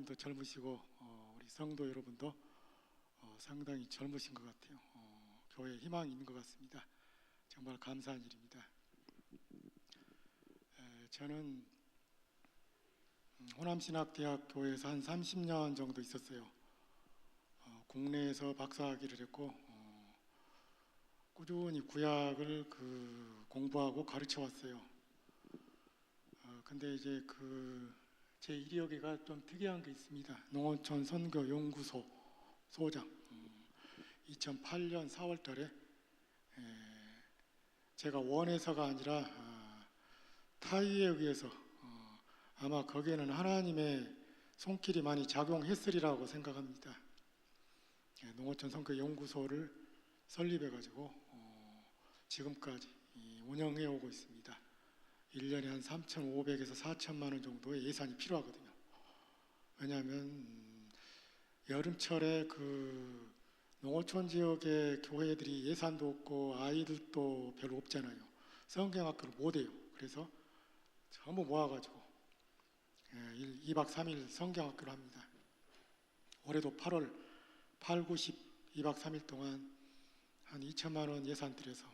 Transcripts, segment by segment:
목사님도 젊으시고 우리 성도 여러분도 상당히 젊으신 것 같아요. 교회에 희망이 있는 것 같습니다. 정말 감사한 일입니다. 저는 호남신학대학교에서 한 30년 정도 있었어요. 국내에서 박사학위를 했고 꾸준히 구약을 공부하고 가르쳐 왔어요. 근데 이제 제 이력에가 좀 특이한 게 있습니다. 농어촌 선교 연구소 소장. 2008년 4월 달에 제가 원해서가 아니라 타의에 의해서 아마 거기에는 하나님의 손길이 많이 작용했으리라고 생각합니다. 농어촌 선교 연구소를 설립해 가지고 지금까지 운영해 오고 있습니다. 1년에 한 3,500에서 4천만 원 정도의 예산이 필요하거든요. 왜냐하면 여름철에 농어촌 지역의 교회들이 예산도 없고 아이들도 별로 없잖아요. 성경학교를 못 해요. 그래서 전부 모아가지고 2박 3일 성경학교를 합니다. 올해도 8월 8, 9, 10 2박 3일 동안 한 2천만 원 예산 들여서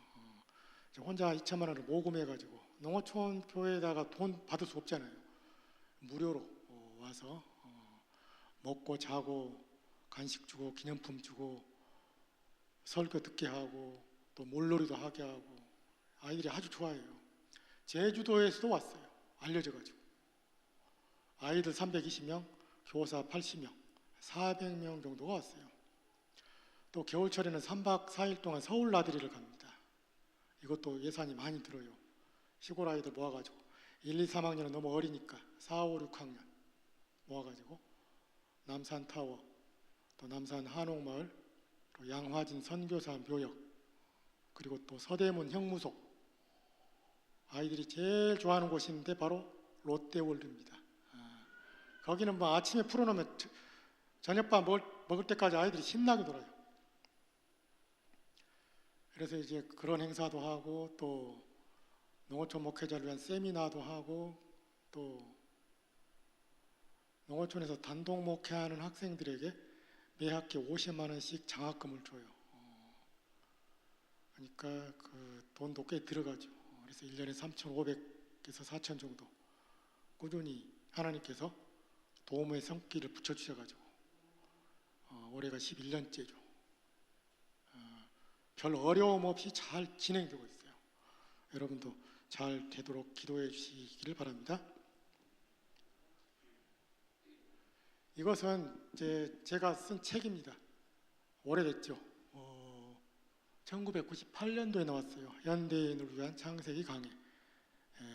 혼자 2천만 원을 모금해가지고 농어촌 교회에다가 돈 받을 수 없잖아요. 무료로 와서 먹고 자고 간식 주고 기념품 주고 설교 듣게 하고 또 물놀이도 하게 하고 아이들이 아주 좋아해요. 제주도에서도 왔어요. 알려져가지고 아이들 320명, 교사 80명, 400명 정도가 왔어요. 또 겨울철에는 3박 4일 동안 서울 나들이를 갑니다. 이것도 예산이 많이 들어요. 시골 아이들 모아가지고 1, 2, 3학년은 너무 어리니까 4, 5, 6학년 모아가지고 남산타워, 또 남산 한옥마을, 또 양화진 선교사 묘역, 그리고 또 서대문 형무소, 아이들이 제일 좋아하는 곳이 있는데 바로 롯데월드입니다. 거기는 뭐 아침에 풀어놓으면 저녁밥 먹을 때까지 아이들이 신나게 놀아요. 그래서 이제 그런 행사도 하고 또 농어촌 목회자를 위한 세미나도 하고 또 농어촌에서 단독 목회하는 학생들에게 매 학기 50만 원씩 장학금을 줘요. 그러니까 돈도 꽤 들어가죠. 그래서 1년에 3,500에서 4천 정도 꾸준히 하나님께서 도움의 손길을 붙여주셔가지고 올해가 11년째죠. 별 어려움 없이 잘 진행되고 있어요. 여러분도 잘 되도록 기도해 주시기를 바랍니다. 이것은 제가 쓴 책입니다. 오래됐죠. 1998년도에 나왔어요. 현대인을 위한 창세기 강해.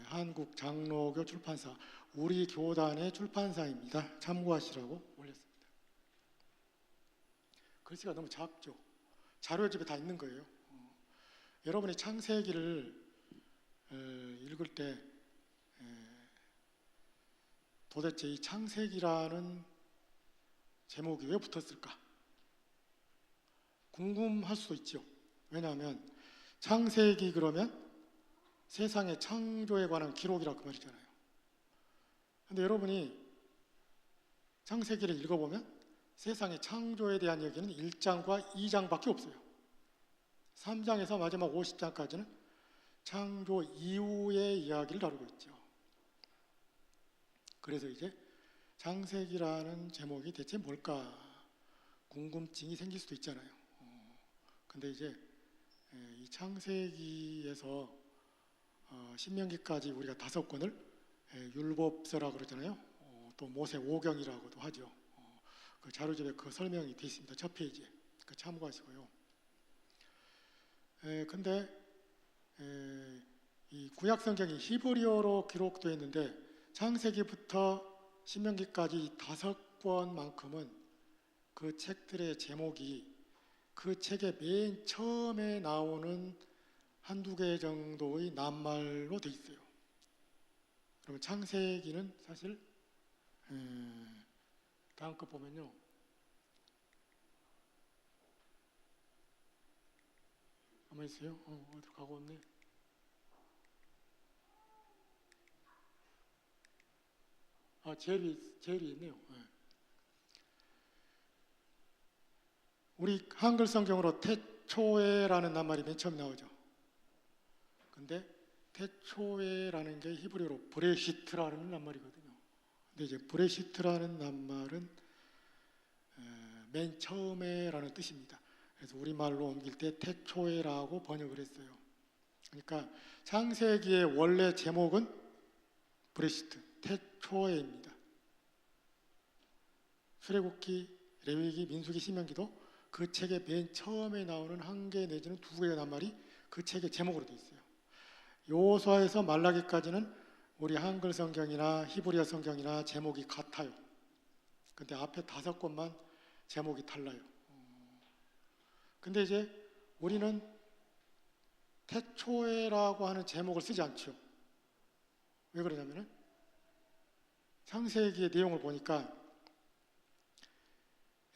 한국 장로교 출판사 우리 교단의 출판사입니다. 참고하시라고 올렸습니다. 글씨가 너무 작죠. 자료집에 다 있는 거예요. 여러분이 창세기를 읽을 때 도대체 이 창세기라는 제목이 왜 붙었을까? 궁금할 수도 있죠. 왜냐하면 창세기 그러면 세상의 창조에 관한 기록이라 그 말이잖아요. 근데 여러분이 창세기를 읽어보면 세상의 창조에 대한 얘기는 1장과 2장밖에 없어요. 3장에서 마지막 50장까지는 창조 이후의 이야기를 다루고 있죠. 그래서 이제 창세기라는 제목이 대체 뭘까 궁금증이 생길 수도 있잖아요. 근데 이제 이 창세기에서 신명기까지 우리가 5권을 율법서라고 그러잖아요. 또 모세 오경이라고도 하죠. 그 자료집에 그 설명이 되어 있습니다. 첫 페이지에. 참고하시고요. 근데 이 구약 성경이 히브리어로 기록되어 있는데 창세기부터 신명기까지 5권만큼은 그 책들의 제목이 그 책의 맨 처음에 나오는 한두 개 정도의 낱말로 되어 있어요. 그러면 창세기는 사실 다음 거 보면요. 가만히 있어요. 어디로 가고 왔네. 제일이 있네요. 네. 우리 한글 성경으로 태초에라는 낱말이 맨 처음 나오죠. 근데 태초에라는 게 히브리어로 브레시트라는 낱말이거든요. 근데 이제 브레시트라는 낱말은 맨 처음에라는 뜻입니다. 그래서 우리말로 옮길 때 태초에라고 번역을 했어요. 그러니까 창세기의 원래 제목은 브레시트, 태초에입니다. 출애굽기, 레위기, 민수기, 신명기도 그 책의 맨 처음에 나오는 한 개 내지는 두 개의 낱말이 그 책의 제목으로 되어 있어요. 요호수아에서 말라기까지는 우리 한글 성경이나 히브리어 성경이나 제목이 같아요. 근데 앞에 5권만 제목이 달라요. 근데 이제 우리는 태초에라고 하는 제목을 쓰지 않죠. 왜 그러냐면은 창세기의 내용을 보니까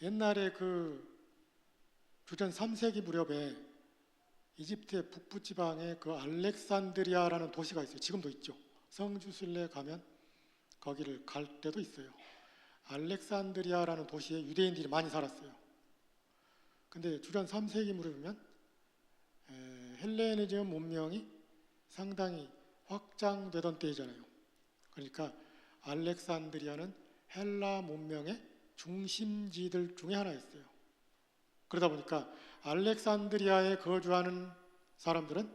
옛날에 그 주전 3세기 무렵에 이집트의 북부 지방에 그 알렉산드리아라는 도시가 있어요. 지금도 있죠. 성지순례 가면 거기를 갈 때도 있어요. 알렉산드리아라는 도시에 유대인들이 많이 살았어요. 근데 주전 3세기 무렵이면 헬레니즘 문명이 상당히 확장되던 때이잖아요. 그러니까 알렉산드리아는 헬라 문명의 중심지들 중에 하나였어요. 그러다 보니까 알렉산드리아에 거주하는 사람들은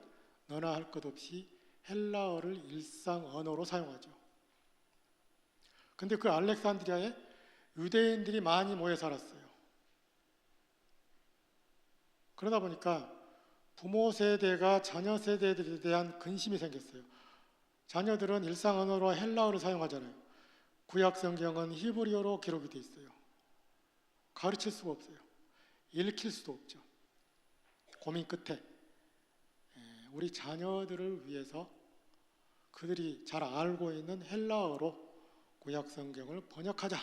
너나 할 것 없이 헬라어를 일상 언어로 사용하죠. 근데 그 알렉산드리아에 유대인들이 많이 모여 살았어요. 그러다 보니까 부모 세대가 자녀 세대들에 대한 근심이 생겼어요. 자녀들은 일상 언어로 헬라어를 사용하잖아요. 구약 성경은 히브리어로 기록이 돼 있어요. 가르칠 수가 없어요. 읽힐 수도 없죠. 고민 끝에 우리 자녀들을 위해서 그들이 잘 알고 있는 헬라어로 구약 성경을 번역하자.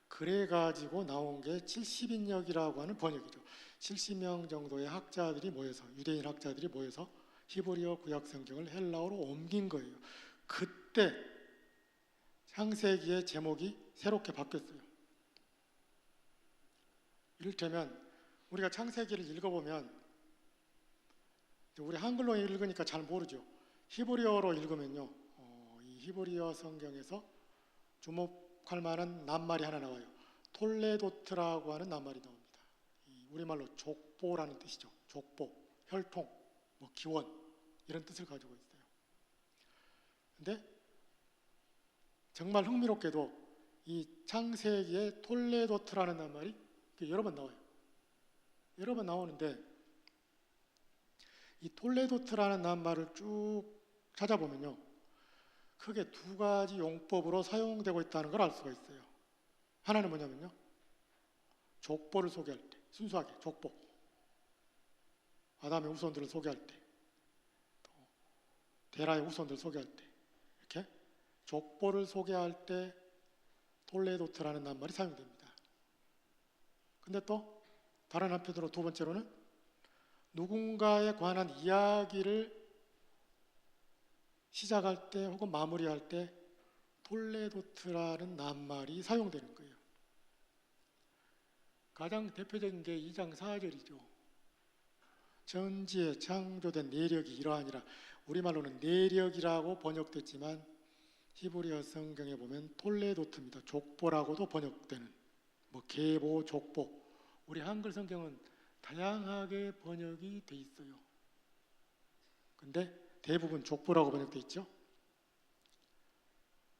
그래가지고 나온 게 70인역이라고 하는 번역이죠. 70명 정도의 학자들이 모여서, 유대인 학자들이 모여서 히브리어 구약 성경을 헬라어로 옮긴 거예요. 그때 창세기의 제목이 새롭게 바뀌었어요. 이를테면 우리가 창세기를 읽어보면 우리 한글로 읽으니까 잘 모르죠. 히브리어로 읽으면요, 이 히브리어 성경에서 주목할 만한 낱말이 하나 나와요. 톨레도트라고 하는 낱말이 나옵니다. 우리말로 족보라는 뜻이죠. 족보, 혈통, 기원 이런 뜻을 가지고 있어요. 근데 정말 흥미롭게도 이 창세기에 톨레도트라는 낱말이 여러 번 나와요. 여러 번 나오는데 이 톨레도트라는 낱말을 쭉 찾아보면요, 크게 두 가지 용법으로 사용되고 있다는 걸 알 수가 있어요. 하나는 뭐냐면요, 족보를 소개할 때, 순수하게 족보, 아담의 후손들을 소개할 때, 또 데라의 후손들을 소개할 때, 이렇게 족보를 소개할 때 톨레도트라는 낱말이 사용됩니다. 근데 또 다른 한편으로 두 번째로는 누군가에 관한 이야기를 시작할 때 혹은 마무리할 때 톨레도트라는 낱말이 사용되는 거예요. 가장 대표적인 게 2장 4절이죠. 전지에 창조된 내력이 이러하니라. 우리말로는 내력이라고 번역됐지만 히브리어 성경에 보면 톨레도트입니다. 족보라고도 번역되는, 계보, 족보. 우리 한글 성경은 다양하게 번역이 돼 있어요. 근데 대부분 족보라고 번역돼 있죠.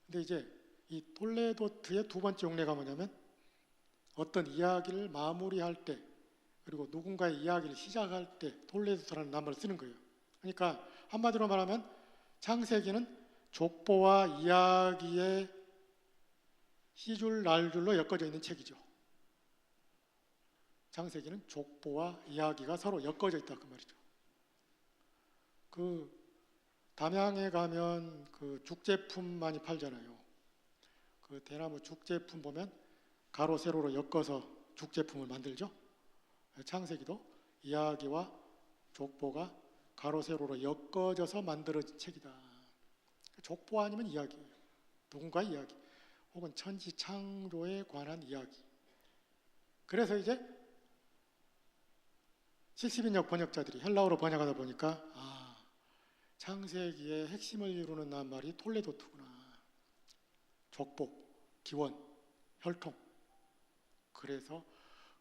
근데 이제 이 톨레도트의 두 번째 용례가 뭐냐면 어떤 이야기를 마무리할 때, 그리고 누군가의 이야기를 시작할 때 톨레도트라는 낱말을 쓰는 거예요. 그러니까 한마디로 말하면 창세기는 족보와 이야기의 시줄 날줄로 엮어져 있는 책이죠. 창세기는 족보와 이야기가 서로 엮어져 있다 그 말이죠. 그 담양에 가면 그 죽제품 많이 팔잖아요. 그 대나무 죽제품 보면 가로 세로로 엮어서 죽제품을 만들죠. 창세기도 이야기와 족보가 가로 세로로 엮어져서 만들어진 책이다. 족보 아니면 이야기예요. 누군가의 이야기 혹은 천지 창조에 관한 이야기. 그래서 이제 70인역 번역자들이 헬라어로 번역하다 보니까 창세기의 핵심을 이루는 낱말이 톨레도트구나. 족복, 기원, 혈통. 그래서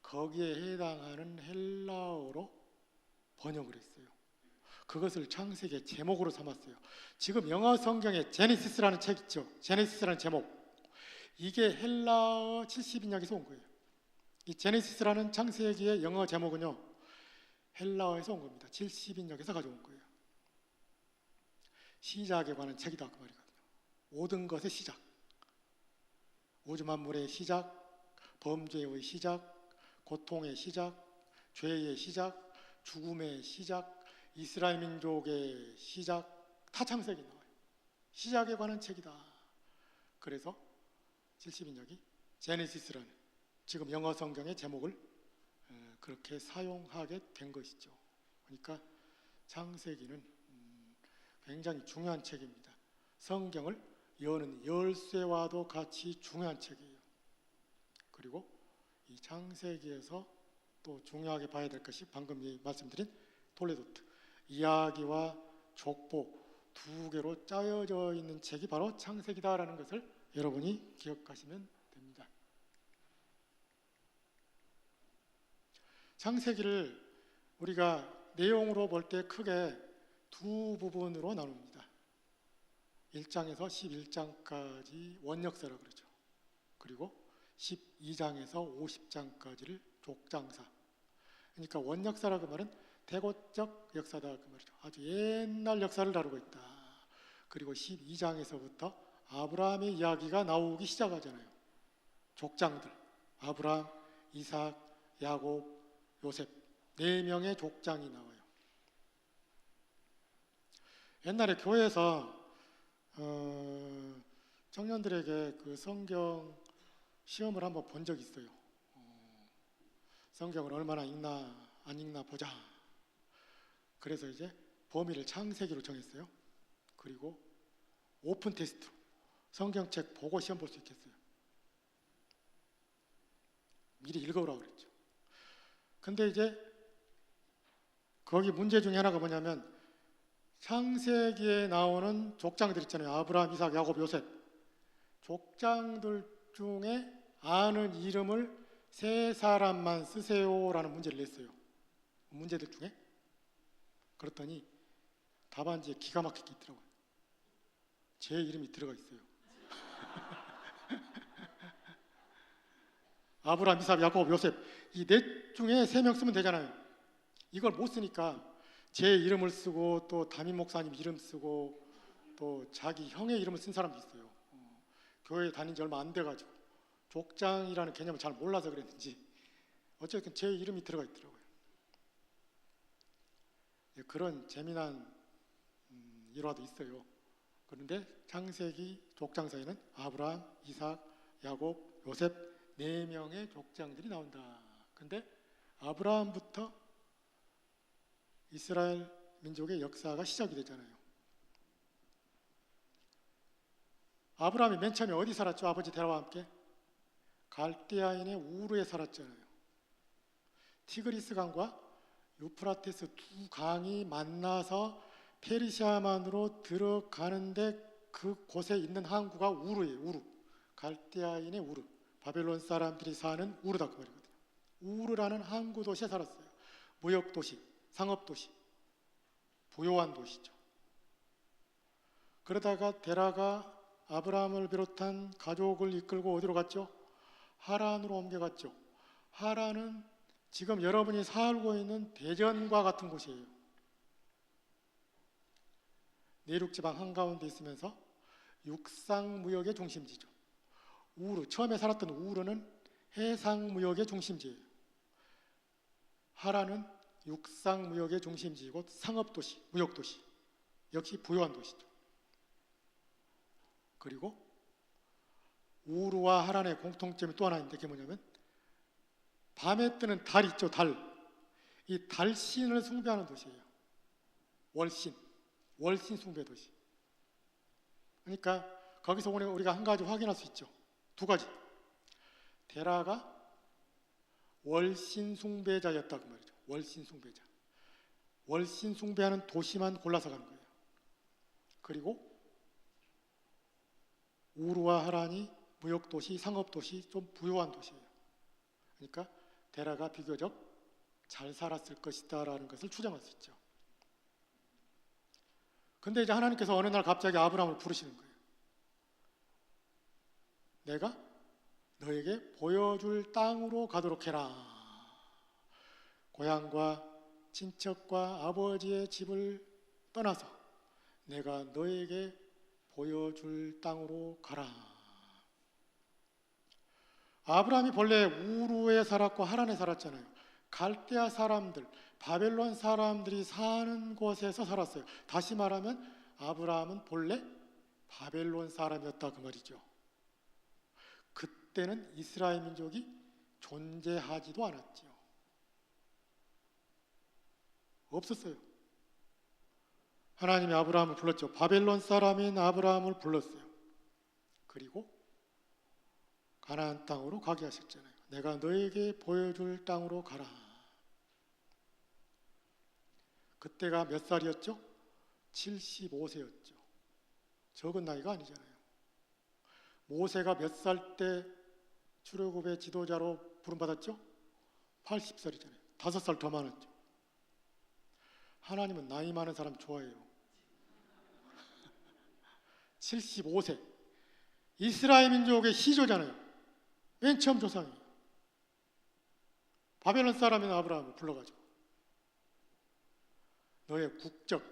거기에 해당하는 헬라어로 번역을 했어요. 그것을 창세기의 제목으로 삼았어요. 지금 영어 성경에 제네시스라는 책 있죠. 제네시스라는 제목. 이게 헬라어 70인역에서 온 거예요. 이 제네시스라는 창세기의 영어 제목은요, 헬라어에서 온 겁니다. 70인역에서 가져온 거예요. 시작에 관한 책이다 그 말이거든요. 모든 것의 시작, 우주 만물의 시작, 범죄의 시작, 고통의 시작, 죄의 시작, 죽음의 시작, 이스라엘 민족의 시작, 다 창세기 나와요. 시작에 관한 책이다. 그래서 70인역이 제네시스라는 지금 영어 성경의 제목을 그렇게 사용하게 된 것이죠. 그러니까 창세기는 굉장히 중요한 책입니다. 성경을 여는 열쇠와도 같이 중요한 책이에요. 그리고 이 창세기에서 또 중요하게 봐야 될 것이 방금 말씀드린 톨레도트, 이야기와 족보 두 개로 짜여져 있는 책이 바로 창세기다라는 것을 여러분이 기억하시면 됩니다. 창세기를 우리가 내용으로 볼 때 크게 두 부분으로 나눕니다. 1장에서 11장까지 원역사라고 그러죠. 그리고 12장에서 50장까지를 족장사. 그러니까 원역사라고 말은 대고적 역사다 그 말이죠. 아주 옛날 역사를 다루고 있다. 그리고 12장에서부터 아브라함의 이야기가 나오기 시작하잖아요. 족장들, 아브라함, 이삭, 야곱, 요셉, 4명의 족장이 나와요. 옛날에 교회에서 청년들에게 그 성경 시험을 한번 본 적이 있어요. 성경을 얼마나 읽나 안 읽나 보자. 그래서 이제 범위를 창세기로 정했어요. 그리고 오픈 테스트로 성경책 보고 시험 볼 수 있겠어요. 미리 읽어오라고 그랬죠. 근데 이제 거기 문제 중에 하나가 뭐냐면 창세기에 나오는 족장들 있잖아요. 아브라함, 이삭, 야곱, 요셉. 족장들 중에 아는 이름을 3사람만 쓰세요라는 문제를 냈어요. 문제들 중에. 그랬더니 답안지에 기가 막히게 있더라고요. 제 이름이 들어가 있어요. 아브라함, 이삭, 야곱, 요셉 이 4 중에 3명 쓰면 되잖아요. 이걸 못 쓰니까 제 이름을 쓰고 또 담임 목사님 이름 쓰고 또 자기 형의 이름을 쓴 사람도 있어요. 교회 다닌 지 얼마 안 돼가지고 족장이라는 개념을 잘 몰라서 그랬는지 어쨌든 제 이름이 들어가 있더라고요. 그런 재미난 일화도 있어요. 그런데 창세기 족장사에는 아브라함, 이삭, 야곱, 요셉 4명의 족장들이 나온다. 근데 아브라함부터 이스라엘 민족의 역사가 시작이 되잖아요. 아브라함이 맨 처음에 어디 살았죠? 아버지 데라와 함께 갈대아인의 우르에 살았잖아요. 티그리스 강과 유프라테스 2 강이 만나서 페르시아만으로 들어가는데 그곳에 있는 항구가 우르예요. 우르. 갈대아인의 우르. 바벨론 사람들이 사는 우르다 그 말이거든요. 우르라는 항구 도시에 살았어요. 무역 도시, 상업 도시, 부요한 도시죠. 그러다가 데라가 아브라함을 비롯한 가족을 이끌고 어디로 갔죠? 하란으로 옮겨갔죠. 하란은 지금 여러분이 살고 있는 대전과 같은 곳이에요. 내륙지방 한가운데 있으면서 육상무역의 중심지죠. 우르, 처음에 살았던 우르는 해상무역의 중심지예요. 하란은 육상무역의 중심지이고 상업도시, 무역도시, 역시 부유한 도시죠. 그리고 우르와 하란의 공통점이 또 하나 있는데 그게 뭐냐면 밤에 뜨는 달 있죠, 달. 이 달신을 숭배하는 도시예요. 월신, 월신 숭배 도시. 그러니까 거기서 우리가 한 가지 확인할 수 있죠. 2 가지. 데라가 월신 숭배자였다 그 말이죠. 월신 숭배자. 월신 숭배하는 도시만 골라서 가는 거예요. 그리고 우르와 하란이 무역도시, 상업도시, 좀 부유한 도시예요. 그러니까 데라가 비교적 잘 살았을 것이다 라는 것을 추정할 수 있죠. 근데 이제 하나님께서 어느 날 갑자기 아브라함을 부르시는 거예요. 내가 너에게 보여줄 땅으로 가도록 해라. 고향과 친척과 아버지의 집을 떠나서 내가 너에게 보여줄 땅으로 가라. 아브라함이 본래 우르에 살았고 하란에 살았잖아요. 갈대아 사람들, 바벨론 사람들이 사는 곳에서 살았어요. 다시 말하면 아브라함은 본래 바벨론 사람이었다 그 말이죠. 그때는 이스라엘 민족이 존재하지도 않았죠. 없었어요. 하나님이 아브라함을 불렀죠. 바벨론 사람인 아브라함을 불렀어요. 그리고 가나안 땅으로 가게 하셨잖아요. 내가 너에게 보여줄 땅으로 가라. 그때가 몇 살이었죠? 75세였죠. 적은 나이가 아니잖아요. 모세가 몇 살 때 출애굽의 지도자로 부름받았죠? 80살이잖아요. 5살 더 많았죠. 하나님은 나이 많은 사람 좋아해요. 75세. 이스라엘 민족의 시조잖아요. 맨 처음 조상이에요. 바벨론 사람인 아브라함을 불러가지고 너의 국적,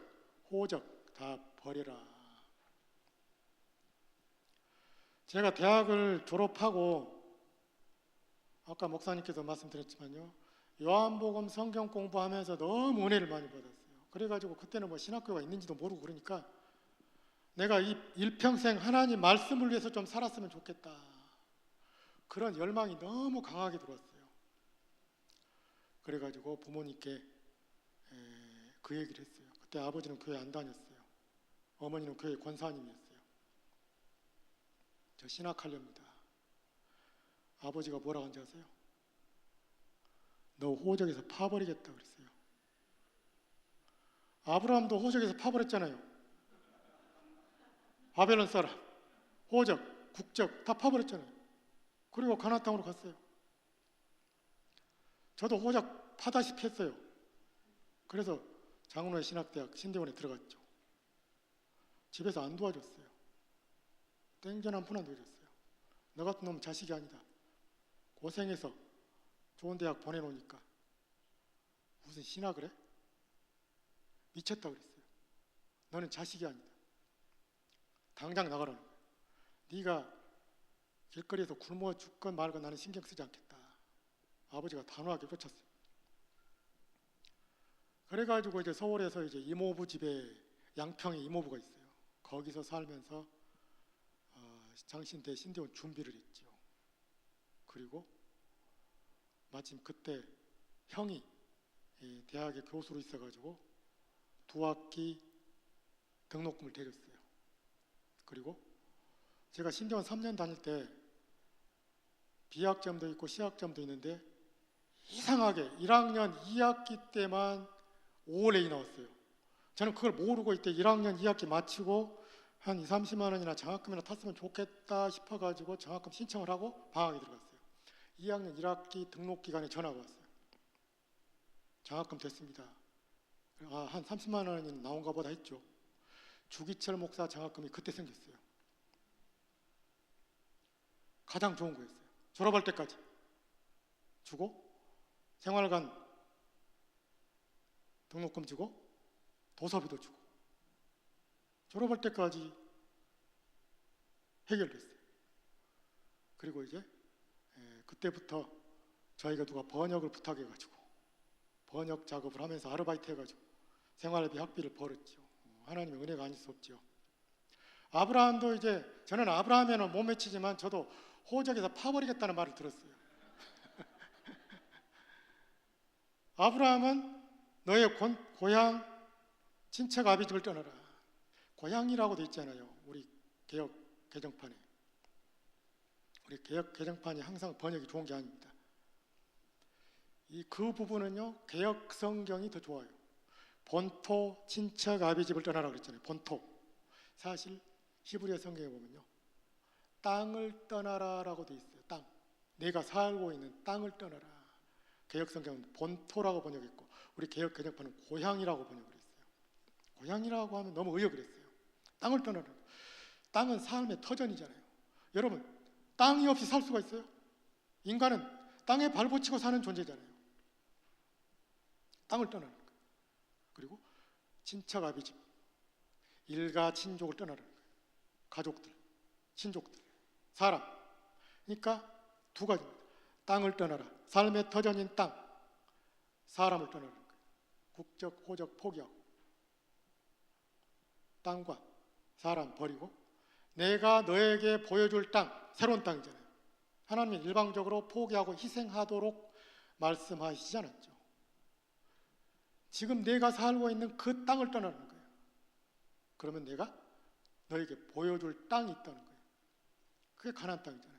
호적 다 버려라. 제가 대학을 졸업하고 아까 목사님께서 말씀드렸지만요. 요한복음 성경 공부하면서 너무 은혜를 많이 받았어요. 그래가지고 그때는 뭐 신학교가 있는지도 모르고 그러니까 내가 이 일평생 하나님 말씀을 위해서 좀 살았으면 좋겠다. 그런 열망이 너무 강하게 들어왔어요. 그래가지고 부모님께 그 얘기를 했어요. 그때 아버지는 교회 안 다녔어요. 어머니는 교회 권사님이었어요. 저 신학하렵니다. 아버지가 뭐라고 한지 아세요? 너 호적에서 파버리겠다 그랬어요. 아브라함도 호적에서 파버렸잖아요. 바벨론 사람, 호적, 국적 다 파버렸잖아요. 그리고 가나안 땅으로 갔어요. 저도 호적 파다시피 했어요. 그래서 장로의 신학대학 신대원에 들어갔죠. 집에서 안 도와줬어요. 땡전 한 푼 안 도와줬어요. 너 같은 놈은 자식이 아니다. 고생해서 좋은 대학 보내놓으니까 무슨 신학을 해? 미쳤다 그랬어요. 너는 자식이 아니다. 당장 나가라는 거예요. 네가 길거리에서 굶어 죽건 말건 나는 신경 쓰지 않겠다. 아버지가 단호하게 쫓았어요. 그래가지고 이제 서울에서 이제 이모부 집에 양평에 이모부가 있어요. 거기서 살면서 장신대 신대원 준비를 했죠. 그리고 마침 그때 형이 대학에 교수로 있어가지고 2학기 등록금을 대줬어요. 그리고 제가 신대원 3년 다닐 때 B학점도 있고 C학점도 있는데 이상하게 1학년 2학기 때만 5월A 나왔어요. 저는 그걸 모르고 이때 1학년 2학기 마치고 한 2, 30만 원이나 장학금이나 탔으면 좋겠다 싶어가지고 장학금 신청을 하고 방학에 들어갔어요. 2학년 1학기 등록 기간에 전화가 왔어요. 장학금 됐습니다. 한 30만 원이 나온가 보다 했죠. 주기철 목사 장학금이 그때 생겼어요. 가장 좋은 거였어요. 졸업할 때까지 주고 생활관 등록금 주고 도서비도 주고 졸업할 때까지 해결됐어요. 그리고 이제 그때부터 저희가 누가 번역을 부탁해가지고 번역 작업을 하면서 아르바이트 해가지고 생활비 학비를 벌었죠. 하나님의 은혜가 아닐 수 없죠. 아브라함도 이제 저는 아브라함에는 못 미치지만 저도 호적에서 파버리겠다는 말을 들었어요. 아브라함은 너의 고향 친척 아비집을 떠나라. 고향이라고 돼 있잖아요. 우리 개혁 개정판에. 우리 개혁 개정판이 항상 번역이 좋은 게 아닙니다. 그 부분은요, 개역 성경이 더 좋아요. 본토 친척 아비집을 떠나라 그랬잖아요. 본토. 사실 히브리어 성경에 보면요, 땅을 떠나라라고 돼 있어요. 땅. 내가 살고 있는 땅을 떠나라. 개역 성경은 본토라고 번역했고, 우리 개역 개정판은 고향이라고 번역을 했어요. 고향이라고 하면 너무 의역을 했어요. 땅을 떠나라. 땅은 삶의 터전이잖아요. 여러분, 땅이 없이 살 수가 있어요? 인간은 땅에 발붙이고 사는 존재잖아요. 땅을 떠나는 거예요. 그리고 친척 아비집, 일가 친족을 떠나는 거예요. 가족들, 친족들, 사람. 그러니까 두 가지입니다. 땅을 떠나라. 삶의 터전인 땅, 사람을 떠나는 거예요. 국적, 호적 포기하고 땅과 사람 버리고 내가 너에게 보여줄 땅, 새로운 땅이잖아요. 하나님은 일방적으로 포기하고 희생하도록 말씀하시지 않았죠. 지금 내가 살고 있는 그 땅을 떠나는 거예요. 그러면 내가 너에게 보여줄 땅이 있다는 거예요. 그게 가나안 땅이잖아요.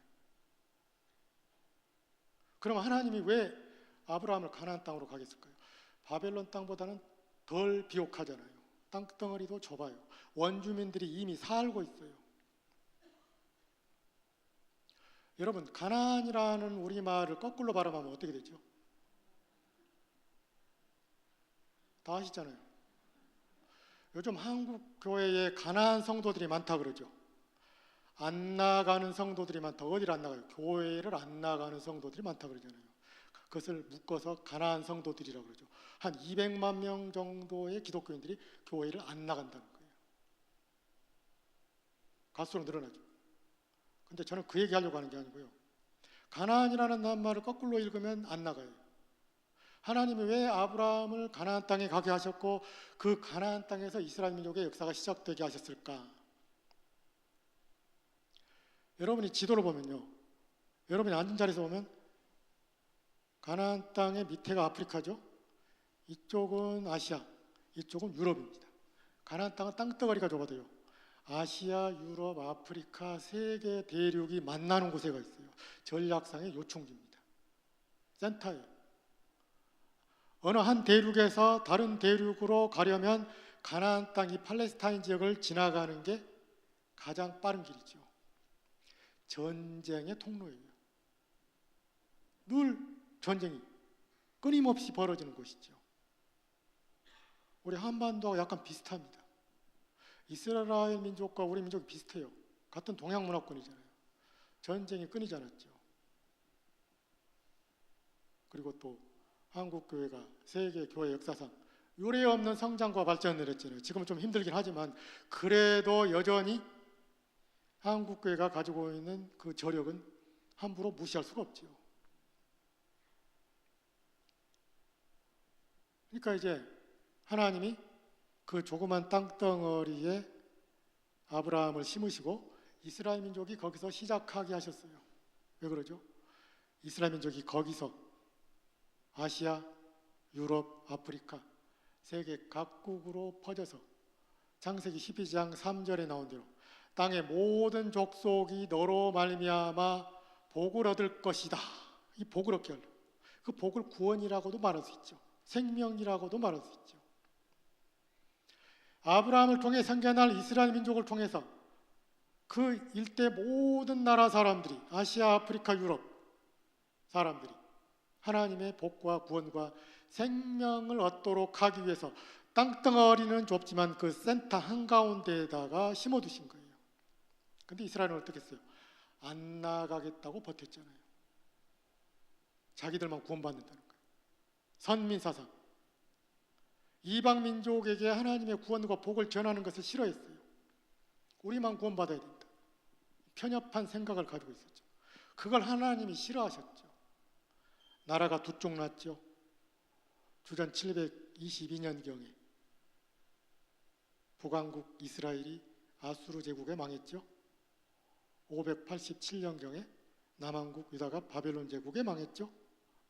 그럼 하나님이 왜 아브라함을 가나안 땅으로 가겠을까요? 바벨론 땅보다는 덜 비옥하잖아요. 땅덩어리도 좁아요. 원주민들이 이미 살고 있어요. 여러분, 가나안이라는 우리말을 거꾸로 발음하면 어떻게 되죠? 다 아시잖아요. 요즘 한국 교회에 가나안 성도들이 많다 그러죠. 안 나가는 성도들이 많다. 어디를 안 나가요? 교회를 안 나가는 성도들이 많다 그러잖아요. 그것을 묶어서 가나안 성도들이라고 그러죠. 한 200만 명 정도의 기독교인들이 교회를 안 나간다는 거예요. 갈수록 늘어나죠. 근데 저는 그 얘기 하려고 하는 게 아니고요. 가나안이라는 낱말을 거꾸로 읽으면 안 나가요. 하나님이 왜 아브라함을 가나안 땅에 가게 하셨고 그 가나안 땅에서 이스라엘 민족의 역사가 시작되게 하셨을까? 여러분이 지도를 보면요, 여러분이 앉은 자리에서 보면 가나안 땅의 밑에가 아프리카죠. 이쪽은 아시아, 이쪽은 유럽입니다. 가나안 땅은 땅덩어리가 좁아도요, 아시아, 유럽, 아프리카 세 개 대륙이 만나는 곳에가 있어요. 전략상의 요충지입니다. 센터예요. 어느 한 대륙에서 다른 대륙으로 가려면 가나안 땅, 이 팔레스타인 지역을 지나가는 게 가장 빠른 길이죠. 전쟁의 통로예요. 늘 전쟁이 끊임없이 벌어지는 곳이죠. 우리 한반도와 약간 비슷합니다. 이스라엘 민족과 우리 민족이 비슷해요. 같은 동양 문화권이잖아요. 전쟁이 끊이지 않았죠. 그리고 또 한국 교회가 세계 교회 역사상 유례 없는 성장과 발전을 했잖아요. 지금은 좀 힘들긴 하지만 그래도 여전히 한국 교회가 가지고 있는 그 저력은 함부로 무시할 수가 없죠. 그러니까 이제 하나님이 그 조그만 땅덩어리에 아브라함을 심으시고 이스라엘 민족이 거기서 시작하게 하셨어요. 왜 그러죠? 이스라엘 민족이 거기서 아시아, 유럽, 아프리카 세계 각국으로 퍼져서 창세기 12장 3절에 나온 대로 땅의 모든 족속이 너로 말미암아 복을 얻을 것이다. 이 복을 얻게 하려. 그 복을 구원이라고도 말할 수 있죠. 생명이라고도 말할 수 있죠. 아브라함을 통해 생겨날 이스라엘 민족을 통해서 그 일대 모든 나라 사람들이, 아시아, 아프리카, 유럽 사람들이 하나님의 복과 구원과 생명을 얻도록 하기 위해서 땅덩어리는 좁지만 그 센터 한가운데에다가 심어두신 거예요. 근데 이스라엘은 어떻게 했어요? 안 나가겠다고 버텼잖아요. 자기들만 구원받는다는 거예요. 선민사상. 이방 민족에게 하나님의 구원과 복을 전하는 것을 싫어했어요. 우리만 구원받아야 된다. 편협한 생각을 가지고 있었죠. 그걸 하나님이 싫어하셨죠. 나라가 두 쪽 났죠. 주전 722년경에 북왕국 이스라엘이 아수르 제국에 망했죠. 587년경에 남왕국 유다가 바벨론 제국에 망했죠.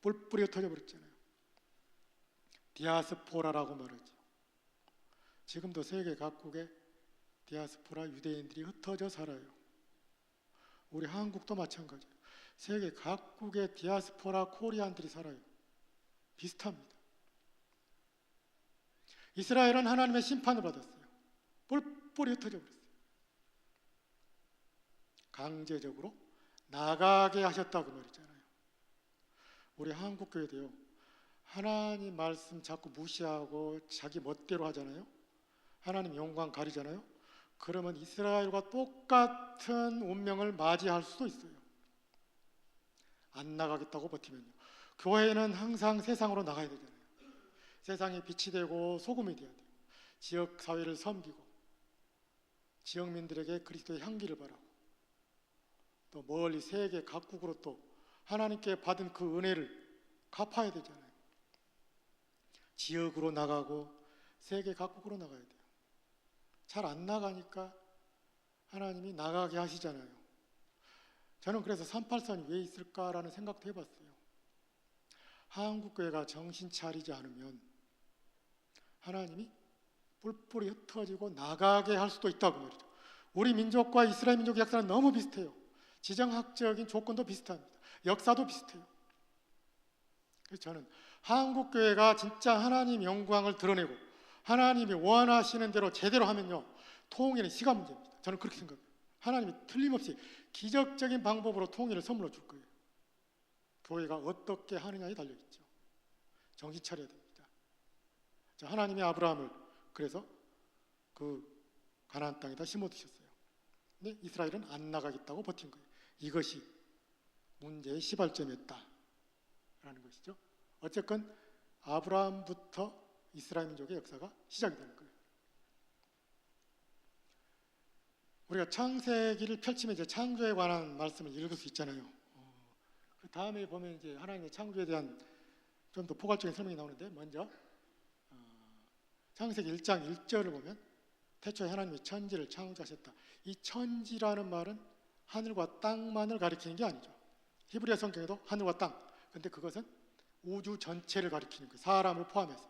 뿔뿔이 흩어져버렸잖아요. 디아스포라라고 말하죠. 지금도 세계 각국에 디아스포라 유대인들이 흩어져 살아요. 우리 한국도 마찬가지예요. 세계 각국의 디아스포라 코리안들이 살아요. 비슷합니다. 이스라엘은 하나님의 심판을 받았어요. 뿔뿔이 흩어져 버렸어요. 강제적으로 나가게 하셨다고 말이잖아요. 우리 한국교회도요, 하나님 말씀 자꾸 무시하고 자기 멋대로 하잖아요. 하나님 영광 가리잖아요. 그러면 이스라엘과 똑같은 운명을 맞이할 수도 있어요. 안 나가겠다고 버티면요. 교회는 항상 세상으로 나가야 되잖아요. 세상에 빛이 되고 소금이 돼야 돼요. 지역 사회를 섬기고 지역민들에게 그리스도의 향기를 바라고 또 멀리 세계 각국으로 또 하나님께 받은 그 은혜를 갚아야 되잖아요. 지역으로 나가고 세계 각국으로 나가야 돼요. 잘 안 나가니까 하나님이 나가게 하시잖아요. 저는 그래서 383이 왜 있을까라는 생각도 해봤어요. 한국교회가 정신 차리지 않으면 하나님이 뿔뿔이 흩어지고 나가게 할 수도 있다고 말이죠. 우리 민족과 이스라엘 민족의 역사는 너무 비슷해요. 지정학적인 조건도 비슷합니다. 역사도 비슷해요. 그래서 저는 한국교회가 진짜 하나님 영광을 드러내고 하나님이 원하시는 대로 제대로 하면요, 통일은 시간 문제입니다. 저는 그렇게 생각해요. 하나님이 틀림없이 기적적인 방법으로 통일을 선물로 줄 거예요. 교회가 어떻게 하느냐에 달려있죠. 정신 차려야 됩니다. 자, 하나님이 아브라함을 그래서 그 가나안 땅에다 심어두셨어요. 근데 이스라엘은 안 나가겠다고 버틴 거예요. 이것이 문제의 시발점이었다라는 것이죠. 어쨌건 아브라함부터 이스라엘 민족의 역사가 시작이 되는 거예요. 우리가 창세기를 펼치면 이제 창조에 관한 말씀을 읽을 수 있잖아요. 그 다음에 보면 이제 하나님의 창조에 대한 좀 더 포괄적인 설명이 나오는데, 먼저 창세기 1장 1절을 보면 태초에 하나님이 천지를 창조하셨다. 이 천지라는 말은 하늘과 땅만을 가리키는 게 아니죠. 히브리어 성경에도 하늘과 땅, 근데 그것은 우주 전체를 가리키는 거예요. 사람을 포함해서.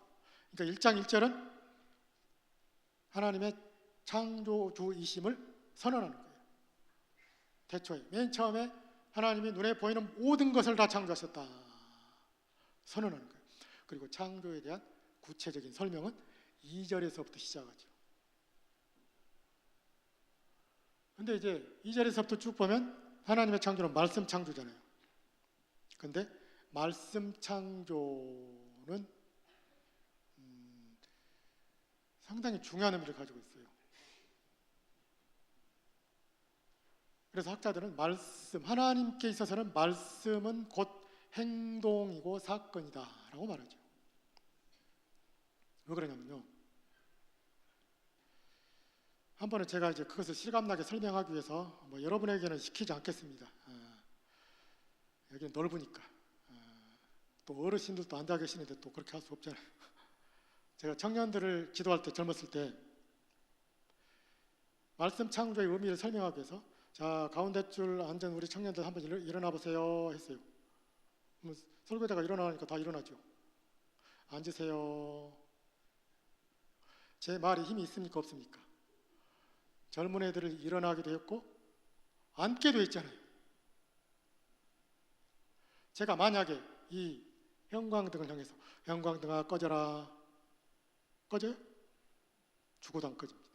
그러니까 1장 1절은 하나님의 창조주이심을 선언하는 거예요. 태초에, 맨 처음에 하나님이 눈에 보이는 모든 것을 다 창조하셨다 선언하는 거예요. 그리고 창조에 대한 구체적인 설명은 2절에서부터 시작하죠. 근데 이제 2절에서부터 쭉 보면 하나님의 창조는 말씀 창조잖아요. 근데 말씀 창조는 상당히 중요한 의미를 가지고 있어요. 그래서 학자들은 말씀, 하나님께 있어서는 말씀은 곧 행동이고 사건이다 라고 말하죠. 왜 그러냐면요, 한 번은 제가 이제 그것을 실감나게 설명하기 위해서 여러분에게는 시키지 않겠습니다. 여기는 넓으니까. 또 어르신들도 앉아 계시는데 또 그렇게 할 수 없잖아요. 제가 청년들을 지도할 때, 젊었을 때 말씀 창조의 의미를 설명하기 위해서, 자, 가운데 줄 앉은 우리 청년들 한번 일어나 보세요 했어요. 설교자가 일어나니까 다 일어나죠. 앉으세요. 제 말이 힘이 있습니까, 없습니까? 젊은 애들을 일어나기도 했고 앉게도 했잖아요. 제가 만약에 이 형광등을 향해서 형광등아 꺼져라, 꺼져요? 죽어도 안 꺼집니다.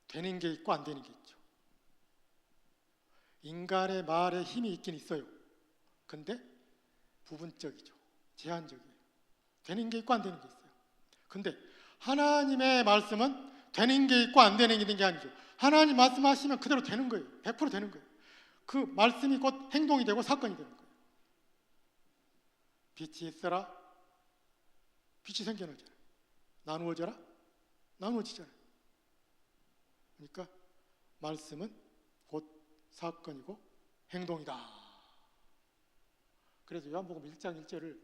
되는 게 있고 안 되는 게 있죠. 인간의 말에 힘이 있긴 있어요. 근데 부분적이죠. 제한적이에요. 되는 게 있고 안 되는 게 있어요. 근데 하나님의 말씀은 되는 게 있고 안 되는 게 있는 게 아니죠. 하나님 말씀하시면 그대로 되는 거예요. 100% 되는 거예요. 그 말씀이 곧 행동이 되고 사건이 되는 거예요. 빛이 있어라, 빛이 생겨나잖아요. 나누어져라, 나누어지잖아요. 그러니까 말씀은 곧 사건이고 행동이다. 그래서 요한복음 1장 1절을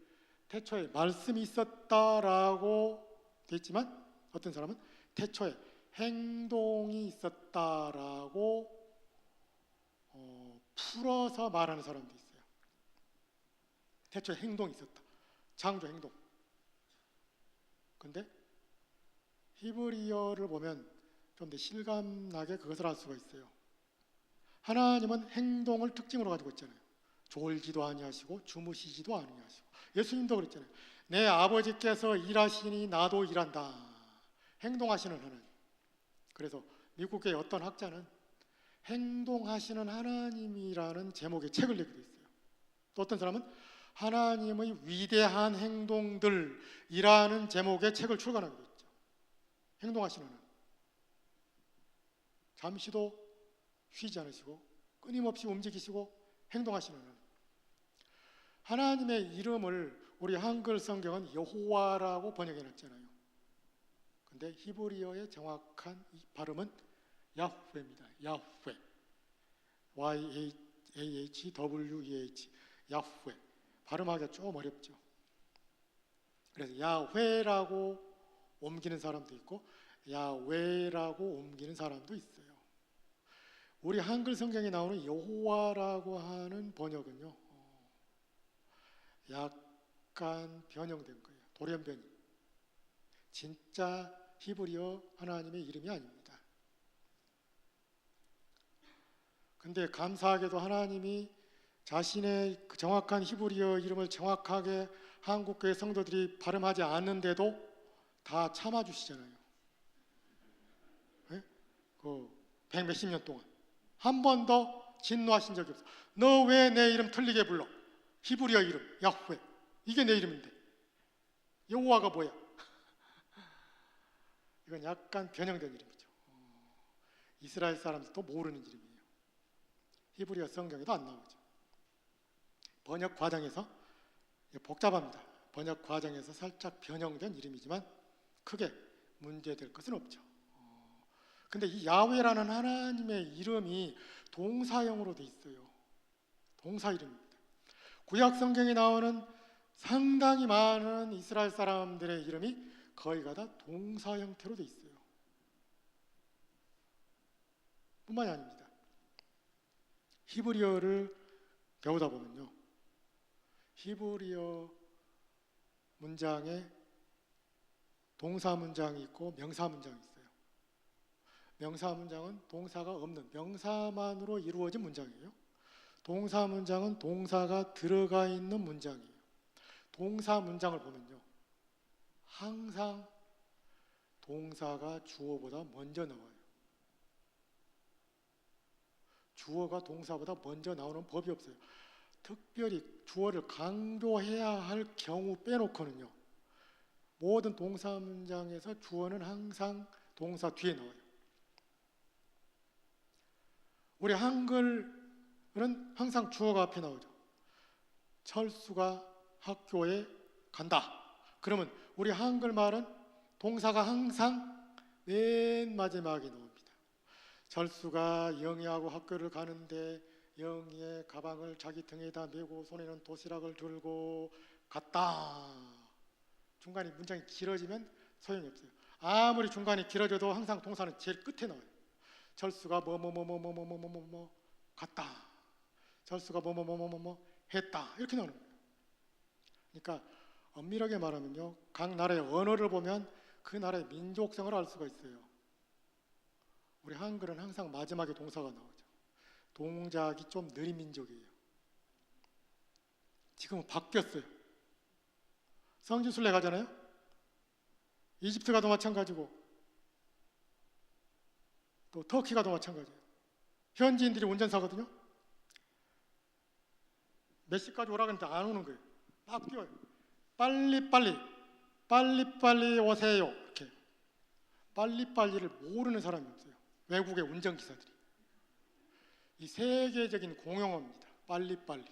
태초에 말씀이 있었다라고 돼 있지만, 어떤 사람은 태초에 행동이 있었다라고 풀어서 말하는 사람도 있어요. 태초에 행동이 있었다. 창조 행동. 근데 히브리어를 보면 좀 더 실감나게 그것을 알 수가 있어요. 하나님은 행동을 특징으로 가지고 있잖아요. 졸지도 아니하시고 주무시지도 아니하시고. 예수님도 그랬잖아요. 내 아버지께서 일하시니 나도 일한다. 행동하시는 하나님. 그래서 미국의 어떤 학자는 행동하시는 하나님이라는 제목의 책을 내기도 했어요. 또 어떤 사람은 하나님의 위대한 행동들이라는 제목의 책을 출간하기도 했죠. 행동하시는 하나님. 잠시도 쉬지 않으시고 끊임없이 움직이시고 행동하시는 하나님. 하나님의 이름을 우리 한글 성경은 여호와라고 번역해놨잖아요. 근데 히브리어의 정확한 발음은 야훼입니다. 야훼. Y-A-H-W-E-H. 야훼. 발음하기가 좀 어렵죠. 그래서 야훼라고 옮기는 사람도 있고 야훼라고 옮기는 사람도 있어요. 우리 한글 성경에 나오는 여호와라고 하는 번역은요, 약간 변형된 거예요. 돌연변이. 진짜 히브리어 하나님의 이름이 아닙니다. 근데 감사하게도 하나님이 자신의 그 정확한 히브리어 이름을 정확하게 한국교회 성도들이 발음하지 않는데도 다 참아주시잖아요. 네? 그 100몇십 년 동안 한 번도 진노하신 적이 없어. 너 왜 내 이름 틀리게 불러? 히브리어 이름 야훼. 이게 내 이름인데 여호와가 뭐야? 이건 약간 변형된 이름이죠. 이스라엘 사람들도 모르는 이름이에요. 히브리어 성경에도 안 나오죠. 번역 과정에서 복잡합니다. 번역 과정에서 살짝 변형된 이름이지만 크게 문제될 것은 없죠. 근데 이 야훼라는 하나님의 이름이 동사형으로 돼 있어요. 동사 이름입니다. 구약 성경에 나오는 상당히 많은 이스라엘 사람들의 이름이 거의가 다 동사 형태로 돼 있어요. 뿐만이 아닙니다. 히브리어를 배우다 보면요, 히브리어 문장에 동사 문장이 있고 명사 문장이 있어요. 명사 문장은 동사가 없는 명사만으로 이루어진 문장이에요. 동사 문장은 동사가 들어가 있는 문장이에요. 동사 문장을 보면요, 항상 동사가 주어보다 먼저 나와요. 주어가 동사보다 먼저 나오는 법이 없어요. 특별히 주어를 강조해야 할 경우 빼놓고는요, 모든 동사 문장에서 주어는 항상 동사 뒤에 나와요. 우리 한글은 항상 주어가 앞에 나오죠. 철수가 학교에 간다. 그러면 우리 한글말은 동사가 항상 맨 마지막에 나옵니다. 철수가 영희하고 학교를 가는데 영희의 가방을 자기 등에다 메고 손에는 도시락을 들고 갔다. 중간에 문장이 길어지면 소용이 없어요. 아무리 중간이 길어져도 항상 동사는 제일 끝에 나와요. 철수가 뭐뭐뭐뭐뭐뭐뭐뭐 갔다. 철수가 뭐뭐뭐뭐뭐 했다. 이렇게 나오는 거예요. 그러니까 엄밀하게 말하면요, 각 나라의 언어를 보면 그 나라의 민족성을 알 수가 있어요. 우리 한글은 항상 마지막에 동사가 나오죠. 동작이 좀 느린 민족이에요. 지금은 바뀌었어요. 성지순례 가잖아요. 이집트 가도 마찬가지고 또 터키 가도 마찬가지예요. 현지인들이 운전사거든요. 몇 시까지 오라 그러는데 안 오는 거예요. 막 뛰어요. 빨리빨리 오세요. 이렇게 빨리빨리를 모르는 사람이 없어요. 외국의 운전기사들이. 이 세계적인 공용어입니다. 빨리빨리.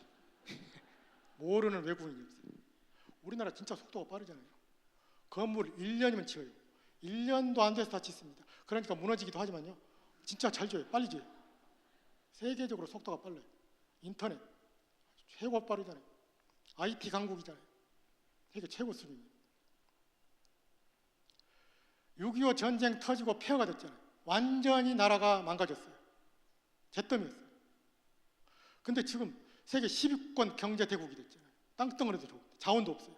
모르는 외국인이 없어요. 우리나라 진짜 속도가 빠르잖아요. 건물 1년이면 지어요. 1년도 안 돼서 다 짓습니다. 그러니까 무너지기도 하지만요, 진짜 잘 지어요. 빨리 지어요. 세계적으로 속도가 빨라요. 인터넷 최고 빠르잖아요. IT 강국이잖아요. 세계 최고 수준이에요. 6.25 전쟁 터지고 폐허가 됐잖아요. 완전히 나라가 망가졌어요. 잿더미였어요. 근데 지금 세계 10위권 경제 대국이 됐잖아요. 땅덩어리도 좋고 자원도 없어요.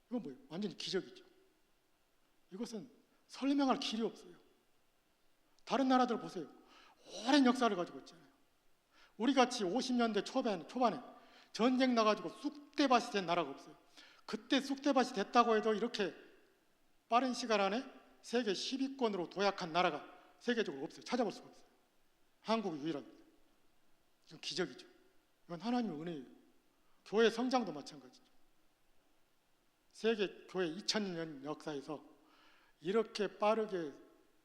이건 뭐예요? 완전히 기적이죠. 이것은 설명할 길이 없어요. 다른 나라들 보세요. 오랜 역사를 가지고 있잖아요. 우리 같이 50년대 초반에 전쟁 나가지고 쑥대밭이 된 나라가 없어요. 그때 쑥대밭이 됐다고 해도 이렇게 빠른 시간 안에 세계 10위권으로 도약한 나라가 세계적으로 없어요. 찾아볼 수가 없어요. 한국이 유일합니다. 이건 기적이죠. 이건 하나님의 은혜예요. 교회 성장도 마찬가지죠. 세계 교회 2000년 역사에서 이렇게 빠르게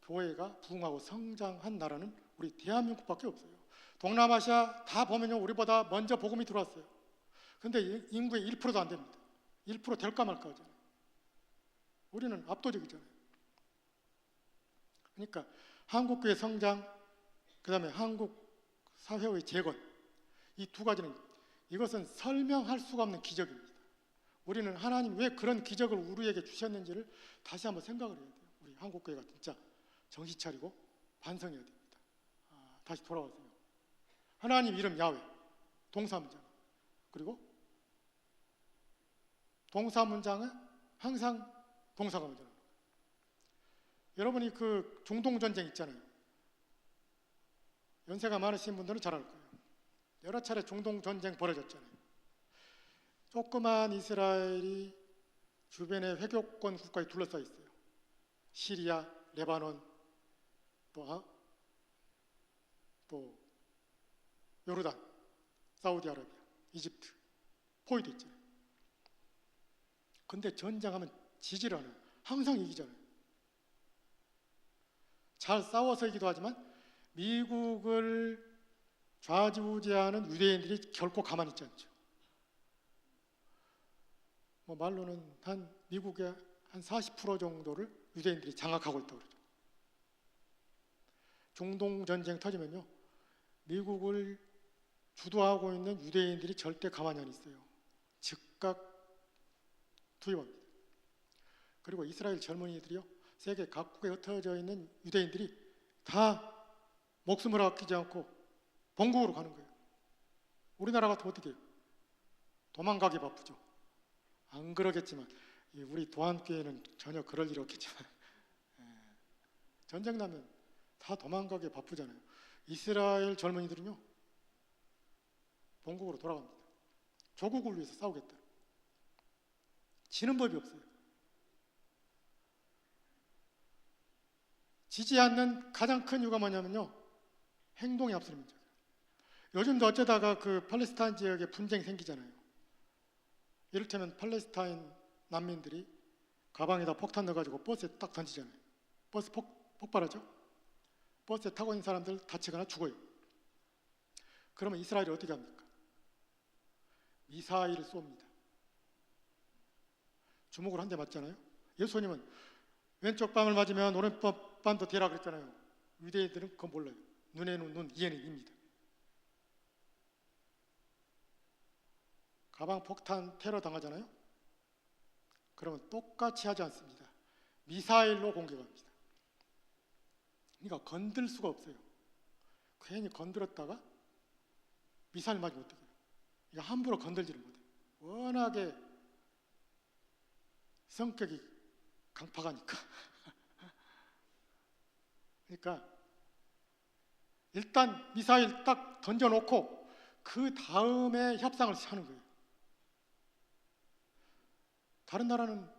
교회가 부흥하고 성장한 나라는 우리 대한민국밖에 없어요. 동남아시아 다 보면요, 우리보다 먼저 복음이 들어왔어요. 근데 인구의 1%도 안 됩니다. 1% 될까 말까 하잖아요. 우리는 압도적이잖아요. 그러니까 한국교회 성장, 그 다음에 한국 사회의 재건, 이 두 가지는 이것은 설명할 수가 없는 기적입니다. 우리는 하나님 왜 그런 기적을 우리에게 주셨는지를 다시 한번 생각을 해야 돼요. 우리 한국교회가 진짜 정신 차리고 반성해야 됩니다. 다시 돌아와서요. 하나님 이름 야훼, 동사문장. 그리고 동사문장은 항상 동사가 먼저 나옵니다. 여러분이 그 중동전쟁 있잖아요. 연세가 많으신 분들은 잘 알 거예요. 여러 차례 중동전쟁 벌어졌잖아요. 조그만 이스라엘이 주변의 회교권 국가에 둘러싸여 있어요. 시리아, 레바논, 또 요르단, 사우디아라비아, 이집트, 포위도 있잖아요. 근데 전쟁하면 지지를 않아요. 항상 이기잖아요. 잘 싸워서 이기도 하지만 미국을 좌지우지하는 유대인들이 결코 가만히 있지 않죠. 말로는 미국의 한 40% 정도를 유대인들이 장악하고 있다고 그러죠. 중동 전쟁 터지면요, 미국을 주도하고 있는 유대인들이 절대 가만히 안 있어요. 즉각 투입합니다. 그리고 이스라엘 젊은이들이요, 세계 각국에 흩어져 있는 유대인들이 다 목숨을 아끼지 않고 본국으로 가는 거예요. 우리나라 같으면 어떻게 해요? 도망가기 바쁘죠. 안 그러겠지만 우리 도안교회는 전혀 그럴 일 없겠지만 전쟁 나면 다 도망가기 바쁘잖아요. 이스라엘 젊은이들은요, 본국으로 돌아갑니다. 조국을 위해서 싸우겠다. 지는 법이 없어요. 지지 않는 가장 큰 이유가 뭐냐면요, 행동이 앞서는 문제예요. 요즘도 어쩌다가 그 팔레스타인 지역에 분쟁이 생기잖아요. 이를테면 팔레스타인 난민들이 가방에다 폭탄 넣어가지고 버스에 딱 던지잖아요. 버스 폭발하죠? 버스에 타고 있는 사람들 다치거나 죽어요. 그러면 이스라엘이 어떻게 합니까? 미사일을 쏩니다. 주먹으로 한 대 맞잖아요. 예수님은 왼쪽 뺨을 맞으면 오른쪽 뺨도 대라 그랬잖아요. 유대인들은 그건 몰라요. 눈에는 눈, 이에는 이입니다. 가방 폭탄 테러 당하잖아요. 그러면 똑같이 하지 않습니다. 미사일로 공격합니다. 그러니까 건들 수가 없어요. 괜히 건드렸다가 미사일 맞으면 어떡해요? 이거 함부로 건들지를 못해요. 워낙에 성격이 강팍하니까. 그러니까 일단 미사일 딱 던져놓고 그 다음에 협상을 하는 거예요. 다른 나라는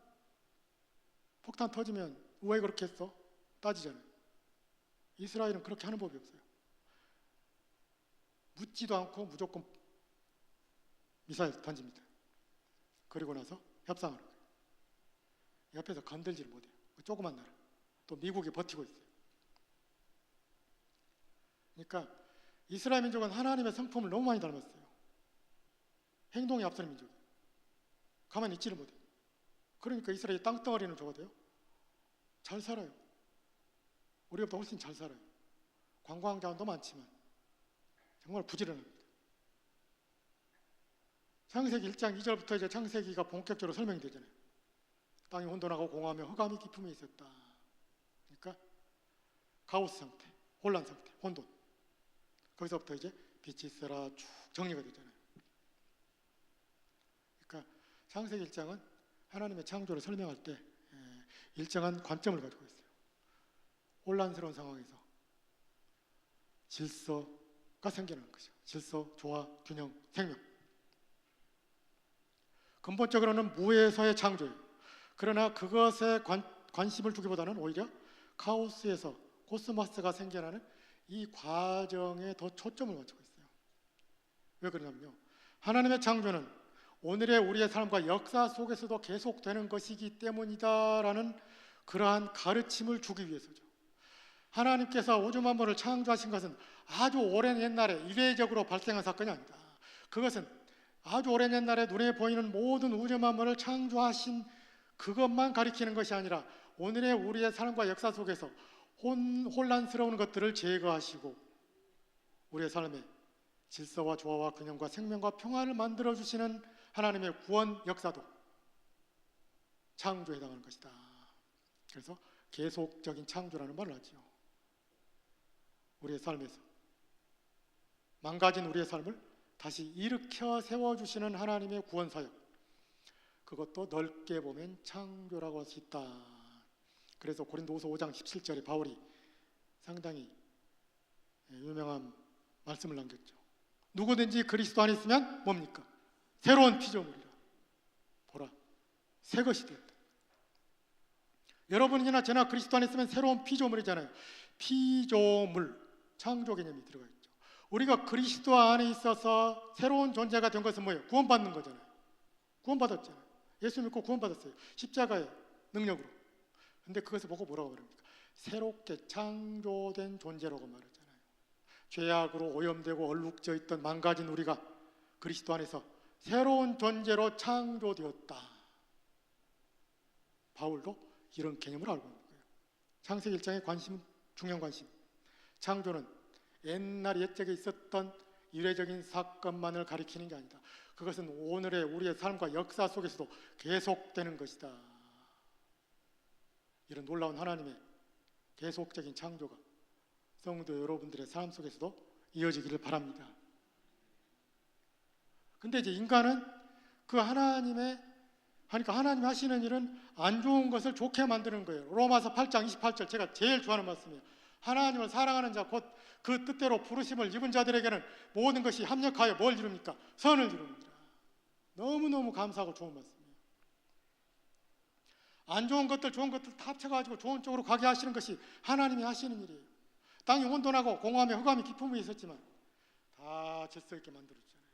폭탄 터지면 왜 그렇게 했어? 따지잖아요. 이스라엘은 그렇게 하는 법이 없어요. 묻지도 않고 무조건 미사일 던집니다. 그리고 나서 협상을 하는 거예요. 옆에서 건들지를 못해요. 조그만 나라. 또 미국이 버티고 있어요. 그러니까 이스라엘 민족은 하나님의 성품을 너무 많이 닮았어요. 행동이 앞서는 민족이에요. 가만히 있지를 못해요. 그러니까 이스라엘이 땅덩어리는 적어도요, 잘 살아요. 우리보다 훨씬 잘 살아요. 관광자원도 많지만 정말 부지런합니다. 창세기 1장 2절부터 이제 창세기가 본격적으로 설명이 되잖아요. 땅이 혼돈하고 공허하며 흑암이 깊음에 있었다. 그러니까 카오스 상태, 혼란 상태, 혼돈. 거기서부터 이제 빛이 있어라 쭉 정리가 되잖아요. 그러니까 창세기 1장은 하나님의 창조를 설명할 때 일정한 관점을 가지고 있어요. 혼란스러운 상황에서 질서가 생겨나는 것이죠. 질서, 조화, 균형, 생명. 근본적으로는 무에서의 창조예요. 그러나 그것에 관심을 두기보다는 오히려 카오스에서 코스모스가 생겨나는 이 과정에 더 초점을 맞추고 있어요. 왜 그러냐면요, 하나님의 창조는 오늘의 우리의 삶과 역사 속에서도 계속되는 것이기 때문이다라는 그러한 가르침을 주기 위해서죠. 하나님께서 우주 만물을 창조하신 것은 아주 오랜 옛날에 이례적으로 발생한 사건이 아니다. 그것은 아주 오랜 옛날에 눈에 보이는 모든 우주 만물을 창조하신 그것만 가리키는 것이 아니라 오늘의 우리의 삶과 역사 속에서 혼란스러운 것들을 제거하시고 우리의 삶에 질서와 조화와 균형과 생명과 평화를 만들어주시는 하나님의 구원 역사도 창조에 해당하는 것이다. 그래서 계속적인 창조라는 말을 하지요. 우리의 삶에서 망가진 우리의 삶을 다시 일으켜 세워주시는 하나님의 구원 사역, 그것도 넓게 보면 창조라고 할 수 있다. 그래서 고린도후서 5장 17절에 바울이 상당히 유명한 말씀을 남겼죠. 누구든지 그리스도 안에 있으면 뭡니까? 새로운 피조물이라. 보라, 새 것이 되었다. 여러분이나 저나 그리스도 안에 있으면 새로운 피조물이잖아요. 피조물, 창조 개념이 들어가 있죠. 우리가 그리스도 안에 있어서 새로운 존재가 된 것은 뭐예요? 구원받는 거잖아요. 구원받았잖아요. 예수 믿고 구원받았어요. 십자가의 능력으로. 근데 그것을 보고 뭐라고 그럽니까? 새롭게 창조된 존재라고 말하잖아요. 죄악으로 오염되고 얼룩져 있던 망가진 우리가 그리스도 안에서 새로운 존재로 창조되었다. 바울도 이런 개념을 알고 있는 거예요. 창세기 1장의 관심은 중요한 관심. 창조는 옛날 옛적에 있었던 이례적인 사건만을 가리키는 게 아니다. 그것은 오늘의 우리의 삶과 역사 속에서도 계속되는 것이다. 이런 놀라운 하나님의 계속적인 창조가 성도 여러분들의 삶 속에서도 이어지기를 바랍니다. 근데 이제 인간은 그 하나님이 하시는 일은 안 좋은 것을 좋게 만드는 거예요. 로마서 8장 28절, 제가 제일 좋아하는 말씀이에요. 하나님을 사랑하는 자, 곧 그 뜻대로 부르심을 입은 자들에게는 모든 것이 합력하여 뭘 이룹니까? 선을 이룹니다. 너무너무 감사하고 좋은 말씀이에요. 안 좋은 것들, 좋은 것들 다 합쳐가지고 좋은 쪽으로 가게 하시는 것이 하나님이 하시는 일이에요. 땅이 혼돈하고 공허함에 흑암이 깊음이 있었지만 다 질서 있게 만들어주잖아요.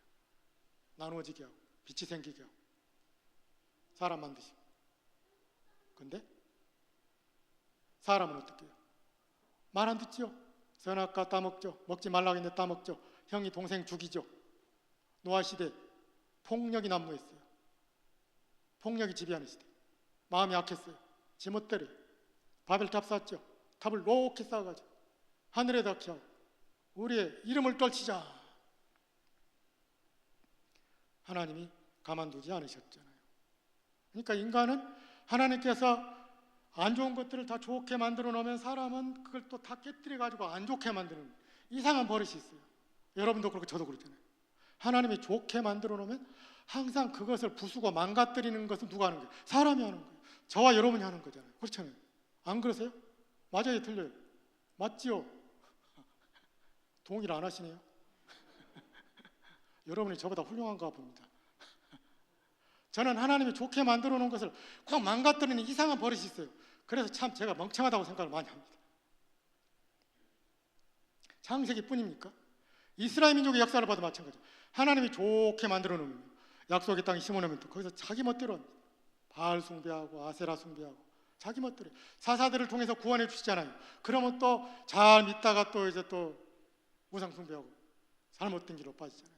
나누어지게 하고 빛이 생기게 하고 사람 만드시고. 근데 사람은 어떻게 해요? 말 안 듣죠? 선악과 따먹죠. 먹지 말라고 했는데 따먹죠. 형이 동생 죽이죠. 노아 시대 폭력이 난무했어요. 폭력이 지배하는 시대. 마음이 약했어요. 지멋대로 바벨탑 쌓았죠. 탑을 높게 쌓아가지고 하늘에 닿게 하고 우리의 이름을 떨치자. 하나님이 가만두지 않으셨잖아요. 그러니까 인간은 하나님께서 안 좋은 것들을 다 좋게 만들어 놓으면 사람은 그걸 또 다 깨뜨려 가지고 안 좋게 만드는 이상한 버릇이 있어요. 여러분도 그렇고 저도 그렇잖아요. 하나님이 좋게 만들어 놓으면 항상 그것을 부수고 망가뜨리는 것은 누가 하는 거예요? 사람이 하는 거예요. 저와 여러분이 하는 거잖아요. 그렇잖아요. 안 그러세요? 맞아요, 틀려요? 맞지요? 동의를 안 하시네요. 여러분이 저보다 훌륭한가 봅니다. 저는 하나님이 좋게 만들어 놓은 것을 꼭 망가뜨리는 이상한 버릇이 있어요. 그래서 참 제가 멍청하다고 생각을 많이 합니다. 창세기뿐입니까? 이스라엘 민족의 역사를 봐도 마찬가지예요. 하나님이 좋게 만들어 놓으면 약속의 땅에 심어놓으면 또 거기서 자기 멋대로 합니다. 바알 숭배하고 아세라 숭배하고 자기 멋대로 사사들을 통해서 구원해 주시잖아요. 그러면 또 잘 믿다가 또 이제 또 우상 숭배하고 잘못된 길로 빠지잖아요.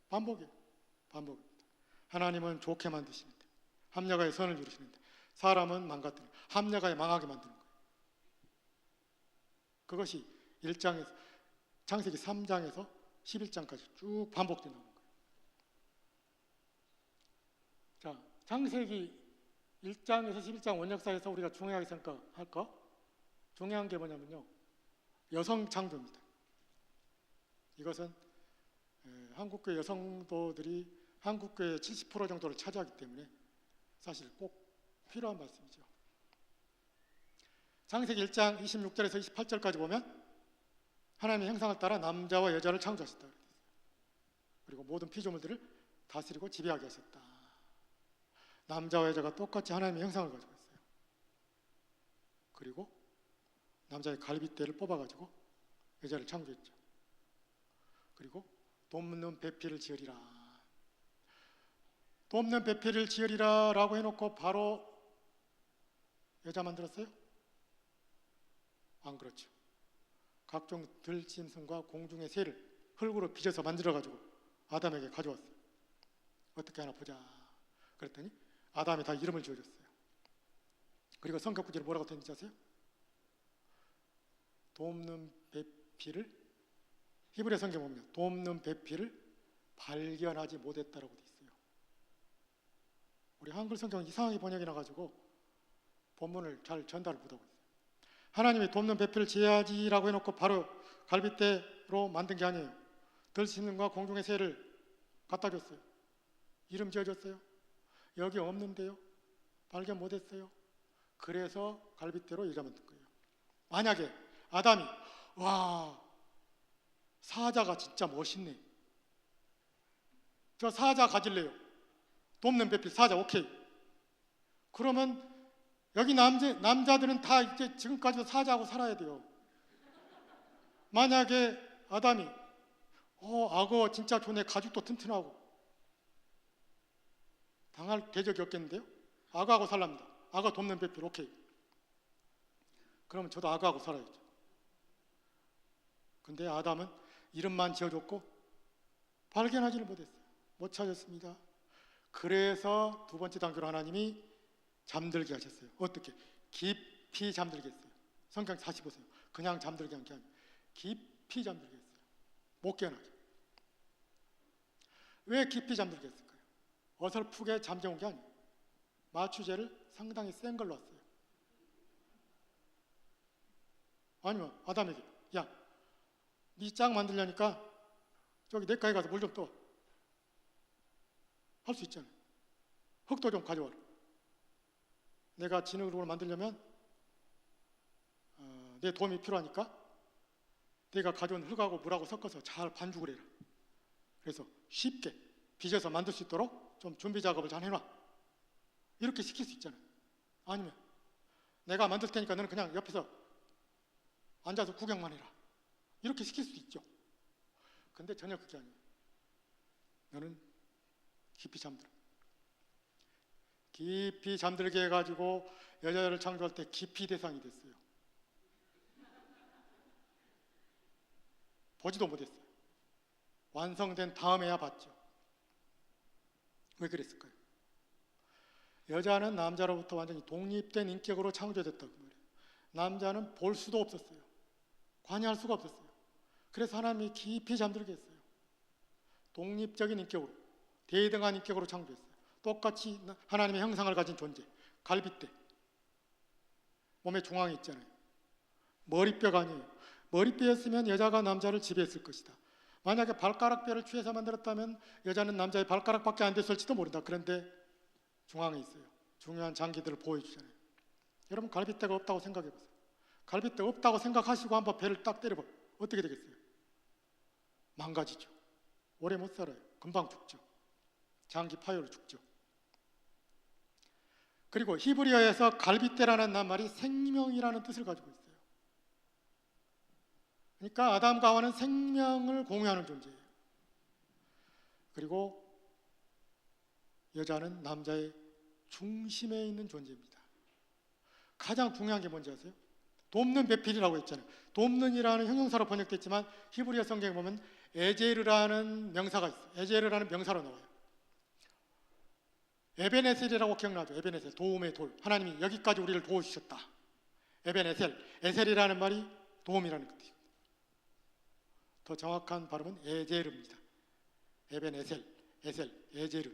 반복이에요. 반복입니다. 하나님은 좋게 만드시는데 합력하여 선을 이루시는데 사람은 망가뜨리고 합력하여 망하게 만드는 거예요. 그것이 1장에서 창세기 3장에서 11장까지 쭉 반복되는 거예요. 자, 창세기 1장에서 11장 원역사에서 우리가 중요하게 생각할까? 중요한 게 뭐냐면요, 여성 창조입니다. 이것은 한국교회 여성도들이 한국교회의 70% 정도를 차지하기 때문에 사실 꼭 필요한 말씀이죠. 창세기 1장 26절에서 28절까지 보면 하나님의 형상을 따라 남자와 여자를 창조하셨다. 그리고 모든 피조물들을 다스리고 지배하게 하셨다. 남자와 여자가 똑같이 하나님의 형상을 가지고 있어요. 그리고 남자의 갈빗대를 뽑아가지고 여자를 창조했죠. 그리고 돕는 배필을 지으리라. 돕는 배필을 지으리라 라고 해놓고 바로 여자 만들었어요? 안 그렇죠. 각종 들짐승과 공중의 새를 흙으로 빚어서 만들어가지고 아담에게 가져왔어요. 어떻게 하나 보자. 그랬더니 아담이 다 이름을 지어줬어요. 그리고 성경 구절이 뭐라고 되는지 아세요? 돕는 배필을, 히브리 성경 보면 돕는 배필을 발견하지 못했다라고 돼 있어요. 우리 한글 성경은 이상하게 번역이 나가지고 본문을 잘 전달을 못하고 있어요. 하나님이 돕는 배필을 지어야지라고 해놓고 바로 갈빗대로 만든 게 아니에요. 들짐승과 공중의 새를 갖다 줬어요. 이름 지어줬어요. 여기 없는데요. 발견 못했어요. 그래서 갈빗대로 여자 만든 거예요. 만약에 아담이 와, 사자가 진짜 멋있네, 저 사자 가질래요. 돕는 배필 사자 오케이. 그러면 여기 남자들은 다 이제 지금까지도 사자하고 살아야 돼요. 만약에 아담이 악어 진짜 좋네, 가죽도 튼튼하고, 당할 대적이 없겠는데요. 악어하고 살랍니다. 악어 돕는 배필 오케이. 그러면 저도 악어하고 살아야죠. 근데 아담은 이름만 지어줬고 발견하지를 못했어요. 못 찾았습니다. 그래서 두 번째 단계로 하나님이 잠들게 하셨어요. 어떻게? 깊이 잠들게 했어요. 성경 다시 보세요. 그냥 잠들게 한 게 아니에요. 깊이 잠들게 했어요. 못 깨어나게. 왜 깊이 잠들게 했을까요? 어설프게 잠재운 게 아니에요. 마취제를 상당히 센 걸로 왔어요. 아니면 아담에게 야, 네 짝 만들려니까 저기 내과에 가서 물 좀 떠. 할 수 있잖아요. 흙도 좀 가져와라. 내가 진흙으로 만들려면 내 도움이 필요하니까 내가 가져온 흙하고 물하고 섞어서 잘 반죽을 해라. 그래서 쉽게 빚어서 만들 수 있도록 좀 준비 작업을 잘 해놔. 이렇게 시킬 수 있잖아요. 아니면 내가 만들 테니까 너는 그냥 옆에서 앉아서 구경만 해라. 이렇게 시킬 수도 있죠. 근데 전혀 그게 아니에요. 너는 깊이 잠들어. 깊이 잠들게 해가지고 여자를 창조할 때 깊이 대상이 됐어요. 보지도 못했어요. 완성된 다음에야 봤죠. 왜 그랬을까요? 여자는 남자로부터 완전히 독립된 인격으로 창조됐다고 말해요. 남자는 볼 수도 없었어요. 관여할 수가 없었어요. 그래서 하나님이 깊이 잠들게 했어요. 독립적인 인격으로, 대등한 인격으로 창조했어요. 똑같이 하나님의 형상을 가진 존재, 갈빗대. 몸에 중앙에 있잖아요. 머리뼈가 아니에요. 머리뼈였으면 여자가 남자를 지배했을 것이다. 만약에 발가락뼈를 취해서 만들었다면 여자는 남자의 발가락밖에 안 됐을지도 모른다. 그런데 중앙에 있어요. 중요한 장기들을 보여주잖아요. 여러분 갈빗대가 없다고 생각해 보세요. 갈빗대 없다고 생각하시고 한번 배를 딱 때려봐. 어떻게 되겠어요? 망가지죠. 오래 못 살아요. 금방 죽죠. 장기 파열로 죽죠. 그리고 히브리어에서 갈빗대라는 낱말이 생명이라는 뜻을 가지고 있어요. 그러니까 아담과 하와는 생명을 공유하는 존재예요. 그리고 여자는 남자의 중심에 있는 존재입니다. 가장 중요한 게 뭔지 아세요? 돕는 배필이라고 했잖아요. 돕는이라는 형용사로 번역됐지만 히브리어 성경에 보면 에제르라는 명사가 있어요. 에제르라는 명사로 나와요. 에벤에셀이라고 기억나죠? 에벤에셀, 도움의 돌. 하나님이 여기까지 우리를 도와주셨다. 에벤에셀, 에셀이라는 말이 도움이라는 뜻이에요. 더 정확한 발음은 에제르입니다. 에벤에셀, 에셀, 에제르.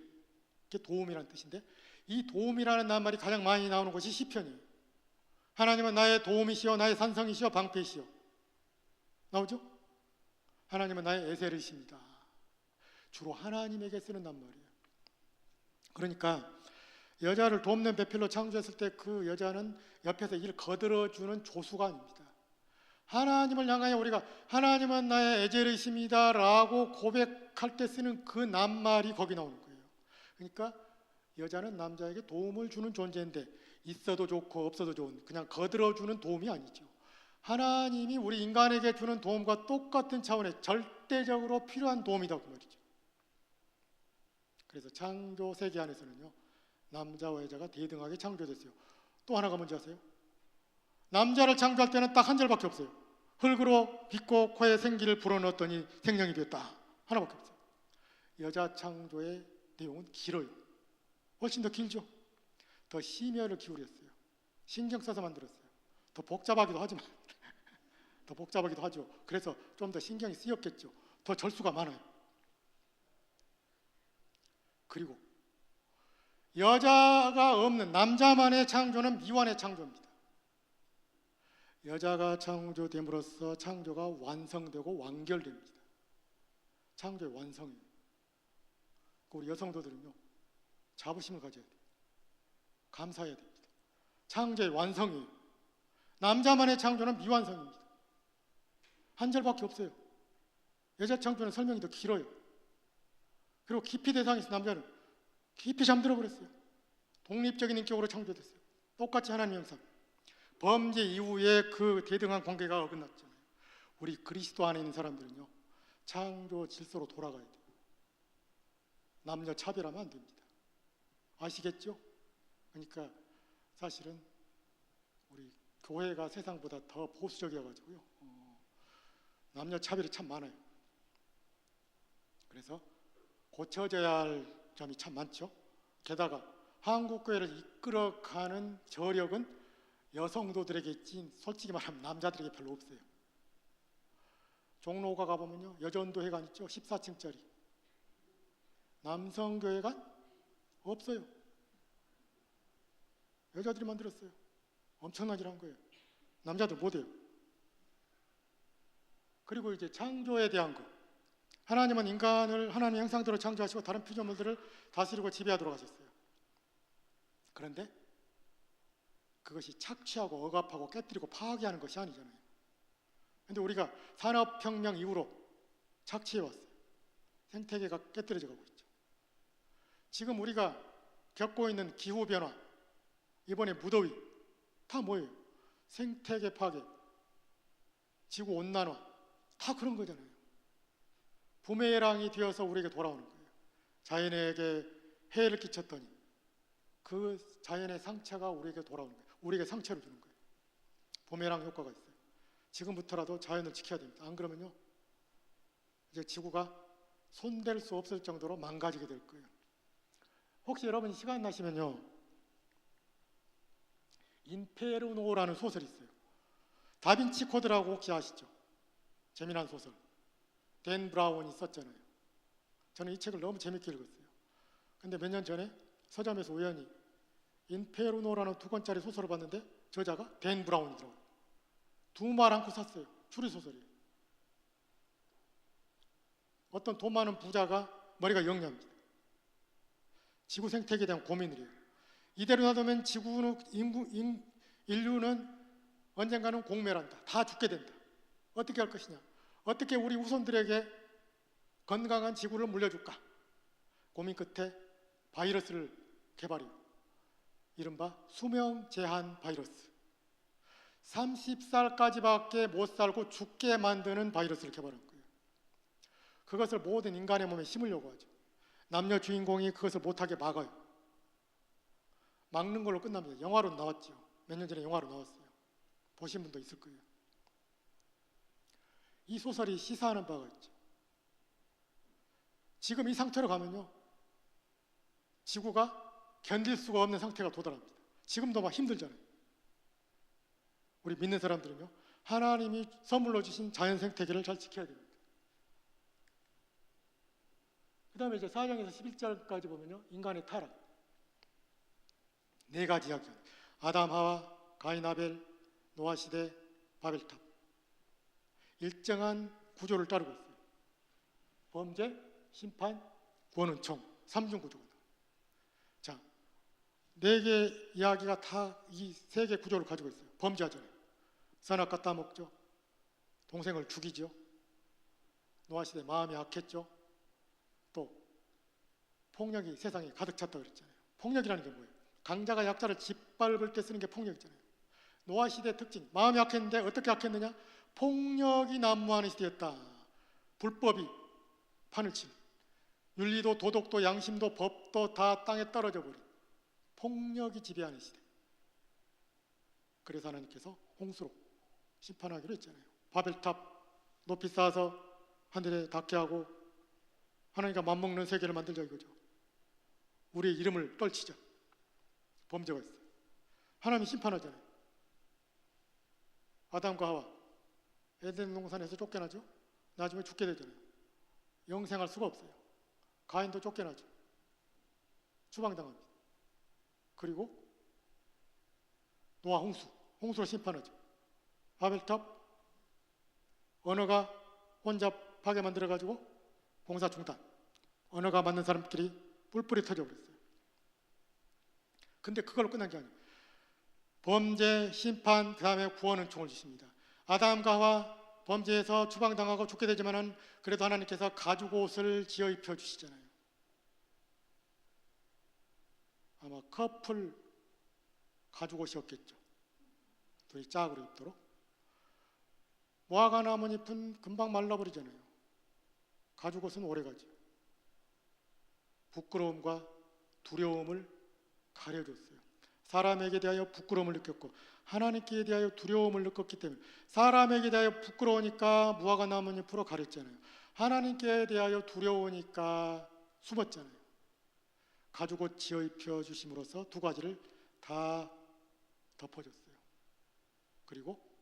이게 도움이라는 뜻인데 이 도움이라는 낱말이 가장 많이 나오는 것이 시편이에요. 하나님은 나의 도움이시여 나의 산성이시여 방패이시여. 나오죠? 하나님은 나의 에셀이십니다. 주로 하나님에게 쓰는 낱말이에요. 그러니까 여자를 돕는 배필로 창조했을 때 그 여자는 옆에서 일 거들어주는 조수가 아닙니다. 하나님을 향하여 우리가 하나님은 나의 에젤이십니다 라고 고백할 때 쓰는 그 낱말이 거기 나오는 거예요. 그러니까 여자는 남자에게 도움을 주는 존재인데 있어도 좋고 없어도 좋은 그냥 거들어주는 도움이 아니죠. 하나님이 우리 인간에게 주는 도움과 똑같은 차원의 절대적으로 필요한 도움이다 그 말이죠. 그래서 창조 세계 안에서는요, 남자와 여자가 대등하게 창조됐어요. 또 하나가 뭔지 아세요? 남자를 창조할 때는 딱 한 절밖에 없어요. 흙으로 빚고 코에 생기를 불어넣었더니 생명이 되었다. 하나밖에 없어요. 여자 창조의 내용은 길어요. 훨씬 더 길죠. 더 심혈을 기울였어요. 신경 써서 만들었어요. 더 복잡하기도 하지만 더 복잡하기도 하죠. 그래서 좀 더 신경이 쓰였겠죠. 더 절수가 많아요. 그리고 여자가 없는 남자만의 창조는 미완의 창조입니다. 여자가 창조됨으로써 창조가 완성되고 완결됩니다. 창조의 완성이에요. 우리 여성도들은요, 자부심을 가져야 돼요. 감사해야 됩니다. 창조의 완성이에요. 남자만의 창조는 미완성입니다. 한 절밖에 없어요. 여자 창조는 설명이 더 길어요. 그리고 깊이 대상에서 남자는 깊이 잠들어 버렸어요. 독립적인 인격으로 창조됐어요. 똑같이 하나님 형상. 범죄 이후에 그 대등한 관계가 어긋났잖아요. 우리 그리스도 안에 있는 사람들은요, 창조 질서로 돌아가야 돼요. 남녀 차별하면 안 됩니다. 아시겠죠? 그러니까 사실은 우리 교회가 세상보다 더 보수적이어가지고요, 남녀 차별이 참 많아요. 그래서 고쳐져야 할 점이 참 많죠. 게다가 한국교회를 이끌어가는 저력은 여성도들에게 있지 솔직히 말하면 남자들에게 별로 없어요. 종로가 가보면요, 여전도회관 있죠. 14층짜리. 남성교회관 없어요. 여자들이 만들었어요. 엄청나게 한 거예요. 남자들 못해요. 그리고 이제 창조에 대한 거. 하나님은 인간을 하나님의 형상대로 창조하시고 다른 피조물들을 다스리고 지배하도록 하셨어요. 그런데 그것이 착취하고 억압하고 깨뜨리고 파괴하는 것이 아니잖아요. 그런데 우리가 산업혁명 이후로 착취해왔어요. 생태계가 깨뜨려져 가고 있죠. 지금 우리가 겪고 있는 기후변화, 이번에 무더위, 다 뭐예요? 생태계 파괴, 지구온난화, 다 그런 거잖아요. 부메랑이 되어서 우리에게 돌아오는 거예요. 자연에게 해를 끼쳤더니 그 자연의 상처가 우리에게 돌아오는 거예요. 우리에게 상처를 주는 거예요. 부메랑 효과가 있어요. 지금부터라도 자연을 지켜야 됩니다. 안 그러면요, 이제 지구가 손댈 수 없을 정도로 망가지게 될 거예요. 혹시 여러분 시간 나시면요, 인페르노라는 소설이 있어요. 다빈치 코드라고 혹시 아시죠? 재미난 소설. 댄 브라운이 썼잖아요. 저는 이 책을 너무 재밌게 읽었어요. 근데 몇 년 전에 서점에서 우연히 인페르노라는 2권짜리 소설을 봤는데 저자가 댄 브라운이더라고요. 두 말 않고 샀어요. 추리소설이에요. 어떤 돈 많은 부자가 머리가 영리합니다. 지구 생태계에 대한 고민을 해요. 이대로 놔두면 인류는 언젠가는 공멸한다. 다 죽게 된다. 어떻게 할 것이냐? 어떻게 우리 후손들에게 건강한 지구를 물려줄까? 고민 끝에 바이러스를 개발해요. 이른바 수명 제한 바이러스. 30살까지밖에 못 살고 죽게 만드는 바이러스를 개발한 거예요. 그것을 모든 인간의 몸에 심으려고 하죠. 남녀 주인공이 그것을 못하게 막아요. 막는 걸로 끝납니다. 영화로 나왔죠. 몇 년 전에 영화로 나왔어요. 보신 분도 있을 거예요. 이 소설이 시사하는 바가 있죠. 지금 이 상태로 가면요, 지구가 견딜 수가 없는 상태가 도달합니다. 지금도 막 힘들잖아요. 우리 믿는 사람들은요, 하나님이 선물로 주신 자연 생태계를 잘 지켜야 됩니다. 그 다음에 이제 4장에서 11절까지 보면요, 인간의 타락. 4가지 이야기. 아담, 하와, 가인, 아벨, 노아 시대, 바벨탑. 일정한 구조를 따르고 있어요. 범죄, 심판, 구원은 총. 3중 구조가. 자, 4개 이야기가 다 이 3개 구조를 가지고 있어요. 범죄하잖아요. 선악 갖다 먹죠. 동생을 죽이죠. 노아 시대 마음이 악했죠. 또 폭력이 세상에 가득 찼다고 그랬잖아요. 폭력이라는 게 뭐예요? 강자가 약자를 짓밟을 때 쓰는 게 폭력이잖아요. 노아 시대 특징, 마음이 악했는데 어떻게 악했느냐? 폭력이 난무하는 시대였다. 불법이 판을 치는, 윤리도 도덕도 양심도 법도 다 땅에 떨어져 버린 폭력이 지배하는 시대. 그래서 하나님께서 홍수로 심판하기로 했잖아요. 바벨탑 높이 쌓아서 하늘에 닿게 하고 하나님과 맞먹는 세계를 만들자 이거죠. 우리의 이름을 떨치자. 범죄가 있어요. 하나님이 심판하잖아요. 아담과 하와 에덴 동산에서 쫓겨나죠. 나중에 죽게 되잖아요. 영생할 수가 없어요. 가인도 쫓겨나죠. 추방당합니다. 그리고 노아 홍수로 심판하죠. 바벨탑 언어가 혼잡하게 만들어가지고 봉사 중단. 언어가 맞는 사람끼리 뿔뿔이 터져버렸어요. 근데 그걸로 끝난 게 아니에요. 범죄, 심판, 그 다음에 구원은 총을 주십니다. 아담과 하와 범죄에서 추방당하고 죽게 되지만은 그래도 하나님께서 가죽 옷을 지어 입혀 주시잖아요. 아마 커플 가죽 옷이었겠죠. 둘이 짝으로 입도록. 무화과 나뭇잎은 금방 말라버리잖아요. 가죽 옷은 오래가죠. 부끄러움과 두려움을 가려줬어요. 사람에게 대하여 부끄러움을 느꼈고 하나님께 대하여 두려움을 느꼈기 때문에 사람에게 대하여 부끄러우니까 무화과 나뭇잎으로 가렸잖아요. 하나님께 대하여 두려우니까 숨었잖아요. 가죽옷 지어 입혀 주심으로써 두 가지를 다 덮어줬어요. 그리고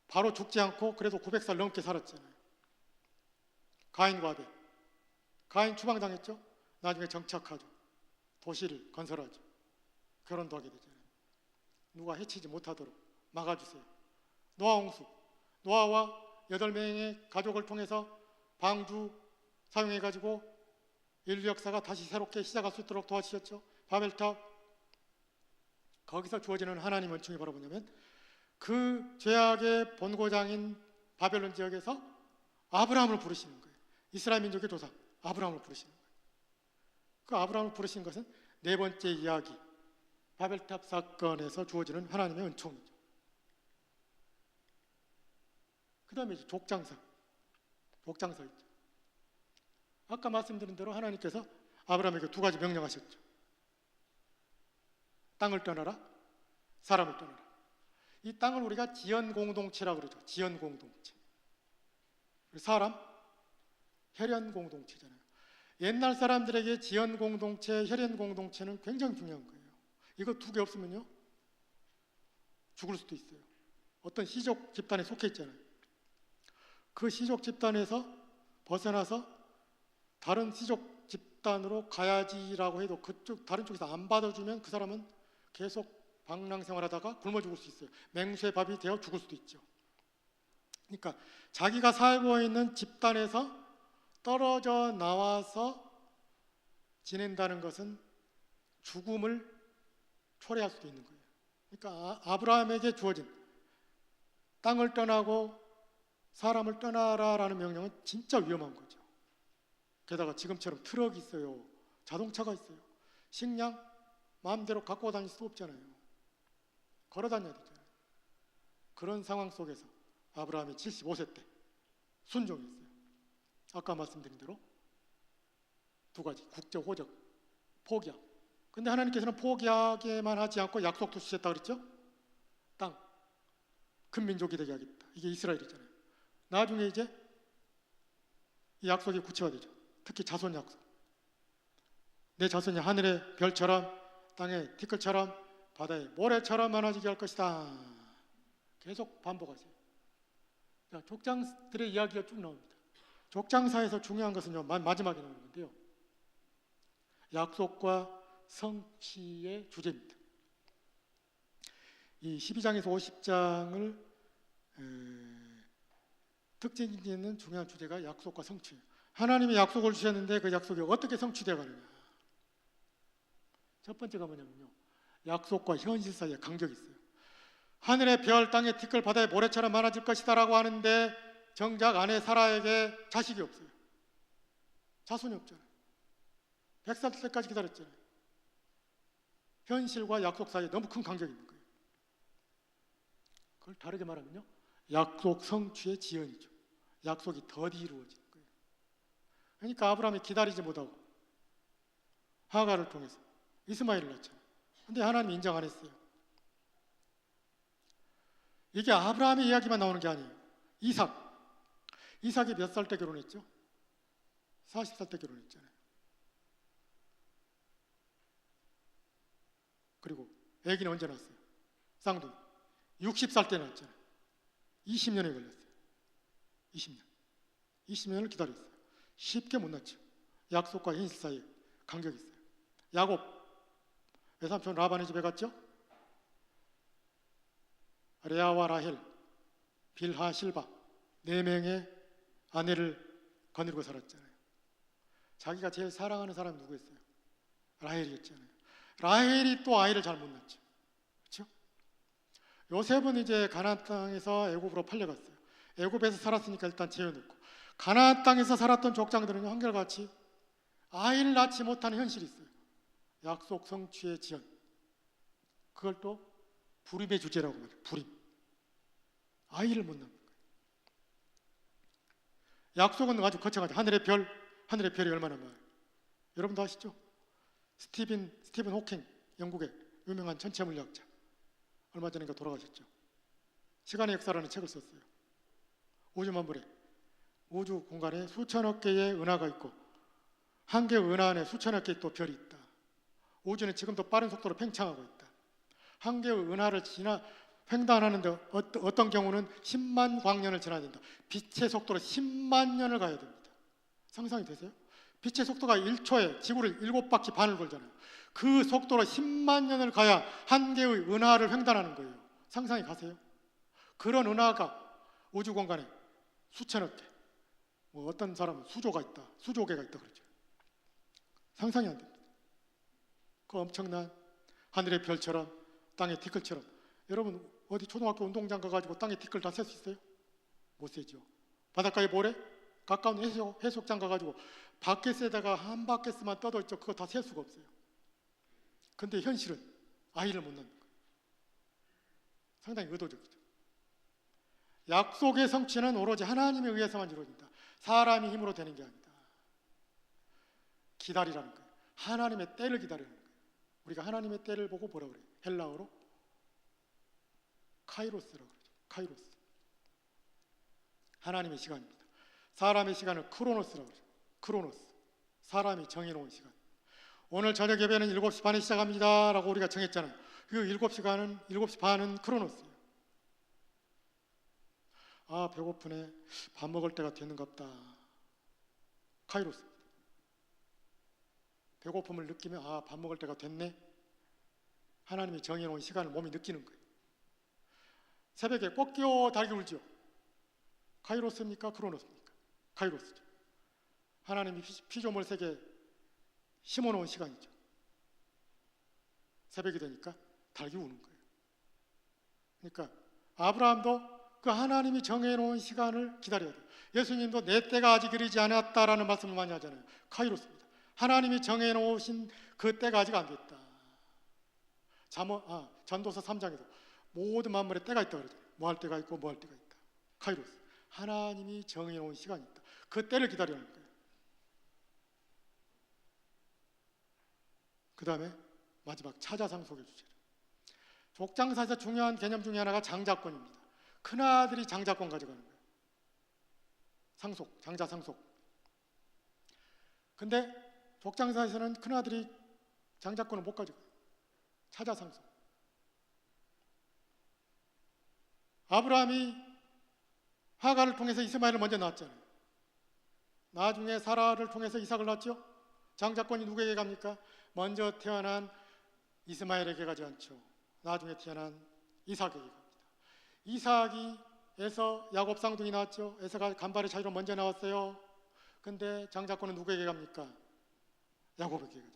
바로 죽지 않고 그래도 900살 넘게 살았잖아요. 가인과 아벨. 가인 추방당했죠. 나중에 정착하죠. 도시를 건설하죠. 결혼도 하게 되잖아요. 누가 해치지 못하도록 막아주세요. 노아 홍수. 노아와 8명의 가족을 통해서 방주 사용해가지고 인류 역사가 다시 새롭게 시작할 수 있도록 도와주셨죠. 바벨탑. 거기서 주어지는 하나님 은총이 바로 뭐냐면 그 죄악의 본고장인 바벨론 지역에서 아브라함을 부르시는 거예요. 이스라엘 민족의 조상 아브라함을 부르시는 거예요. 그 아브라함을 부르신 것은 네 번째 이야기 바벨탑 사건에서 주어지는 하나님의 은총이죠. 그 다음에 족장사 있죠. 아까 말씀드린 대로 하나님께서 아브라함에게 두 가지 명령하셨죠. 땅을 떠나라, 사람을 떠나라. 이 땅을 우리가 지연공동체라고 그러죠. 지연공동체. 사람, 혈연공동체잖아요. 옛날 사람들에게 지연공동체, 혈연공동체는 굉장히 중요한 거예요. 이거 두 개 없으면요 죽을 수도 있어요. 어떤 시족 집단에 속해 있잖아요. 그 시족 집단에서 벗어나서 다른 시족 집단으로 가야지라고 해도 그쪽 다른 쪽에서 안 받아주면 그 사람은 계속 방랑생활하다가 굶어 죽을 수 있어요. 맹수의 밥이 되어 죽을 수도 있죠. 그러니까 자기가 살고 있는 집단에서 떨어져 나와서 지낸다는 것은 죽음을 초래할 수도 있는 거예요. 그러니까 아브라함에게 주어진 땅을 떠나고 사람을 떠나라라는 명령은 진짜 위험한 거죠. 게다가 지금처럼 트럭이 있어요. 자동차가 있어요. 식량 마음대로 갖고 다닐 수 없잖아요. 걸어 다녀야 되잖아요. 그런 상황 속에서 아브라함이 75세 때 순종했어요. 아까 말씀드린 대로 두 가지 국적, 호적, 포기함. 근데 하나님께서는 포기하게만 하지 않고 약속도 주셨다 그랬죠? 땅, 큰 민족이 되게 하겠다. 이게 이스라엘이잖아요. 나중에 이제 이 약속이 구체화되죠. 특히 자손 약속. 내 자손이 하늘의 별처럼 땅의 티끌처럼 바다의 모래처럼 많아지게 할 것이다. 계속 반복하세요. 자, 족장들의 이야기가 쭉 나옵니다. 족장사에서 중요한 것은요, 마지막에 나오는 건데요. 약속과 성취의 주제입니다. 이 12장에서 50장을 특징이 있는 중요한 주제가 약속과 성취예요. 하나님이 약속을 주셨는데 그 약속이 어떻게 성취되어 가느냐. 첫 번째가 뭐냐면요, 약속과 현실 사이에 간격이 있어요. 하늘의 별, 땅의 티끌, 바다의 모래처럼 많아질 것이다 라고 하는데 정작 아내 사라에게 자식이 없어요. 자손이 없잖아요. 100살 때까지 기다렸잖아요. 현실과 약속 사이에 너무 큰 간격이 있는 거예요. 그걸 다르게 말하면요, 약속 성취의 지연이죠. 약속이 더디 이루어지는 거예요. 그러니까 아브라함이 기다리지 못하고 하가를 통해서 이스마엘을 낳잖아요. 근데 하나님이 인정 안 했어요. 이게 아브라함의 이야기만 나오는 게 아니에요. 이삭이 몇 살 때 결혼했죠? 40살 때 결혼했잖아요. 그리고 아기는 언제 낳았어요? 쌍둥이 60살 때 낳았잖아요. 20년에 걸렸어요. 20년을 기다렸어요. 쉽게 못 낳죠. 약속과 현실 사이에 간격이 있어요. 야곱 외삼촌 라반의 집에 갔죠? 레아와 라헬, 빌하, 실바 4명의 아내를 거느리고 살았잖아요. 자기가 제일 사랑하는 사람이 누구였어요? 라헬이었잖아요. 라헬이 또 아이를 잘 못 낳죠. 그렇죠? 요셉은 이제 가나안 땅에서 애굽으로 팔려갔어요. 애굽에서 살았으니까 일단 재워놓고, 가나안 땅에서 살았던 족장들은 한결같이 아이를 낳지 못하는 현실이 있어요. 약속 성취의 지연. 그걸 또 불임의 주제라고 말해요. 불임. 아이를 못 낳는 거예요. 약속은 아주 거창하죠. 하늘의 별이 얼마나 많아요. 여러분도 아시죠? 스티븐 호킹, 영국의 유명한 천체 물리학자, 얼마 전인가 돌아가셨죠. 시간의 역사라는 책을 썼어요. 우주만물에, 우주 공간에 수천억 개의 은하가 있고 한 개의 은하 안에 수천억 개의 또 별이 있다. 우주는 지금도 빠른 속도로 팽창하고 있다. 한 개의 은하를 횡단하는데 어떤 경우는 10만 광년을 지나야 된다. 빛의 속도로 10만 년을 가야 됩니다. 상상이 되세요? 빛의 속도가 1초에 지구를 7바퀴 반을 돌잖아요. 그 속도로 10만 년을 가야 한 개의 은하를 횡단하는 거예요. 상상이 가세요? 그런 은하가 우주 공간에 수천억 개, 어떤 사람은 수조가 있다, 수조개가 있다 그러죠. 상상이 안 됩니다. 그 엄청난 하늘의 별처럼 땅의 티끌처럼, 여러분 어디 초등학교 운동장 가가지고 땅에 티끌 다 셀 수 있어요? 못 세죠. 바닷가에 모래? 가까운 해수욕장 가가지고 바켓에다가 한 바켓만 떠도 있죠. 그거 다 셀 수가 없어요. 근데 현실은 아이를 못 낳는 거예요. 상당히 의도적이죠. 약속의 성취는 오로지 하나님에 의해서만 이루어진다. 사람이 힘으로 되는 게 아니다. 기다리라는 거예요. 하나님의 때를 기다리는 거예요. 우리가 하나님의 때를 보고 뭐라 그래요? 헬라어로 카이로스라고 그러죠. 카이로스. 하나님의 시간입니다. 사람의 시간을 크로노스라고 그러죠. 크로노스. 사람이 정해놓은 시간. 오늘 저녁 예배는 7시 반에 시작합니다 라고 우리가 정했잖아요. 그 7시 반은 크로노스예요. 아, 배고프네. 밥 먹을 때가 됐는갑다. 카이로스. 배고픔을 느끼면 아, 밥 먹을 때가 됐네. 하나님이 정해놓은 시간을 몸이 느끼는 거예요. 새벽에 꼭 깨워 달기 울죠. 카이로스입니까? 크로노스입니까? 카이로스죠. 하나님이 피조물 세계에 심어놓은 시간이죠. 새벽이 되니까 달기 우는 거예요. 그러니까 아브라함도 그 하나님이 정해놓은 시간을 기다려야 돼요. 예수님도 내 때가 아직 이르지 않았다라는 말씀을 많이 하잖아요. 카이로스입니다. 하나님이 정해놓으신 그 때가 아직 안 됐다. 전도서 3장에도 모든 만물에 때가 있다고 그러잖아요. 뭐 할 때가 있고 뭐 할 때가 있다. 카이로스. 하나님이 정해놓은 시간이 있다. 그 때를 기다리는 거예요. 그 다음에 마지막 차자상속의 주제죠. 족장사에서 중요한 개념 중에 하나가 장자권입니다. 큰아들이 장자권 가져가는 거예요. 장자상속. 근데 족장사에서는 큰아들이 장자권을 못 가져가요. 차자상속. 아브라함이 하가를 통해서 이스마엘을 먼저 낳았잖아요. 나중에 사라를 통해서 이삭을 낳았죠. 장자권이 누구에게 갑니까? 먼저 태어난 이스마엘에게 가지 않죠. 나중에 태어난 이삭에게 갑니다. 이삭에서 야곱 쌍둥이 낳았죠. 에서가 간발의 차이로 먼저 나왔어요. 근데 장자권은 누구에게 갑니까? 야곱에게 가잖아요.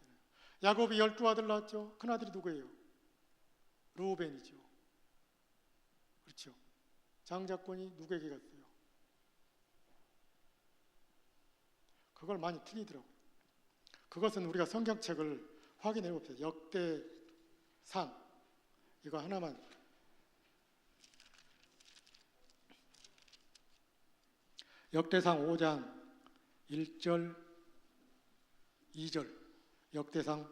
야곱이 12아들 낳았죠. 큰아들이 누구예요? 르우벤이죠. 그렇죠. 장자권이 누구에게 갔어요? 그걸 많이 틀리더라고요. 그것은 우리가 성경책을 확인해 봅시다. 역대상 이거 하나만 역대상 5장 1절 2절 역대상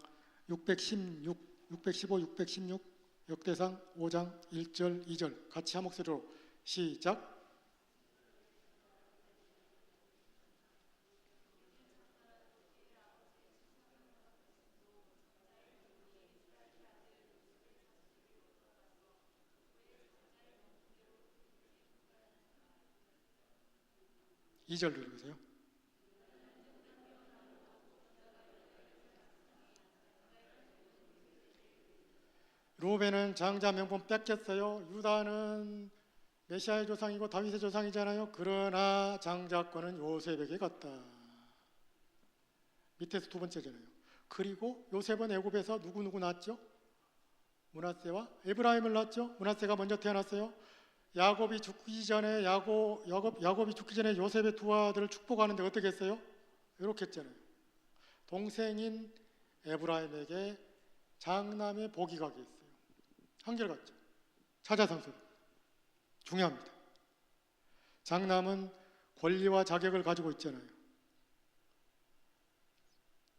616, 615, 616 역대상 5장 1절 2절 같이 한 목소리로 시작. 이 절 읽으세요. 루벤은 장자 명분 뺏겼어요. 유다는 메시아의 조상이고 다윗의 조상이잖아요. 그러나 장자권은 요셉에게 갔다. 밑에서 두 번째잖아요. 그리고 요셉은 애굽에서 누구 낳았죠? 므낫세와 에브라임을 낳았죠. 므낫세가 먼저 태어났어요. 야곱이 죽기 전에 야곱이 죽기 전에 요셉의 두 아들을 축복하는데 어떻게 했어요? 이렇게 했잖아요. 동생인 에브라임에게 장남의 복이 가게 했어요. 한결같죠. 차자상소 중요합니다. 장남은 권리와 자격을 가지고 있잖아요.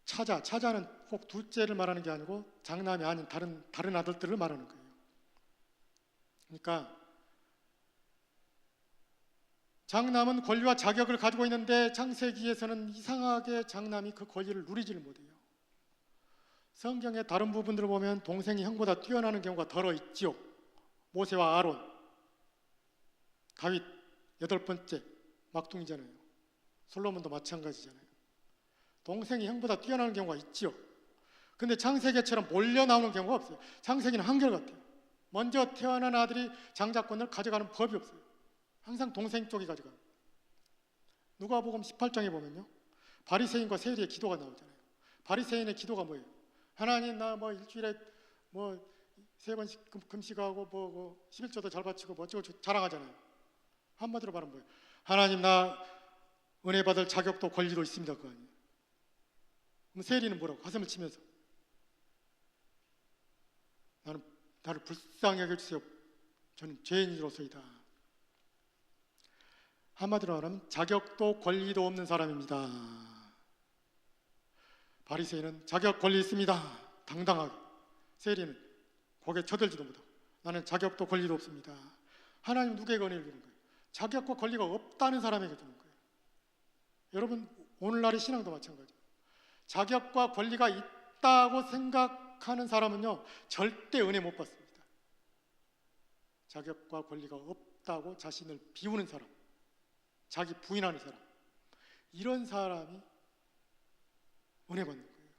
차자는 꼭 둘째를 말하는 게 아니고 장남이 아닌 다른 아들들을 말하는 거예요. 그러니까 장남은 권리와 자격을 가지고 있는데 창세기에서는 이상하게 장남이 그 권리를 누리지를 못해요. 성경의 다른 부분들을 보면 동생이 형보다 뛰어나는 경우가 덜어 있지요. 모세와 아론, 다윗 8번째 막둥이잖아요. 솔로몬도 마찬가지잖아요. 동생이 형보다 뛰어나는 경우가 있지요. 근데 창세기처럼 몰려 나오는 경우가 없어요. 창세기는 한결같아요. 먼저 태어난 아들이 장자권을 가져가는 법이 없어요. 항상 동생 쪽이 가져가요. 누가복음 18장에 보면요, 바리새인과 세리의 기도가 나오잖아요. 바리새인의 기도가 뭐예요? 하나님 나 일주일에 3번씩 금식하고 11조도 잘 바치고 어쩌고 자랑하잖아요. 한마디로 말하면 뭐예요? 하나님 나 은혜 받을 자격도 권리도 있습니다. 그거 아니에요. 그럼 세리는 뭐라고? 가슴을 치면서 나를 불쌍히 여겨주세요. 저는 죄인으로서이다. 한마디로 말하면 자격도 권리도 없는 사람입니다. 바리새인은 자격 권리 있습니다. 당당하게. 세리는 고개 쳐들지도 못하고 나는 자격도 권리도 없습니다. 하나님 누구에게 은혜를 주는 거예요? 자격과 권리가 없다는 사람에게 주는 거예요. 여러분 오늘날의 신앙도 마찬가지예요. 자격과 권리가 있다고 생각하는 사람은요 절대 은혜 못 받습니다. 자격과 권리가 없다고 자신을 비우는 사람, 자기 부인하는 사람, 이런 사람이 은혜 받는 거예요.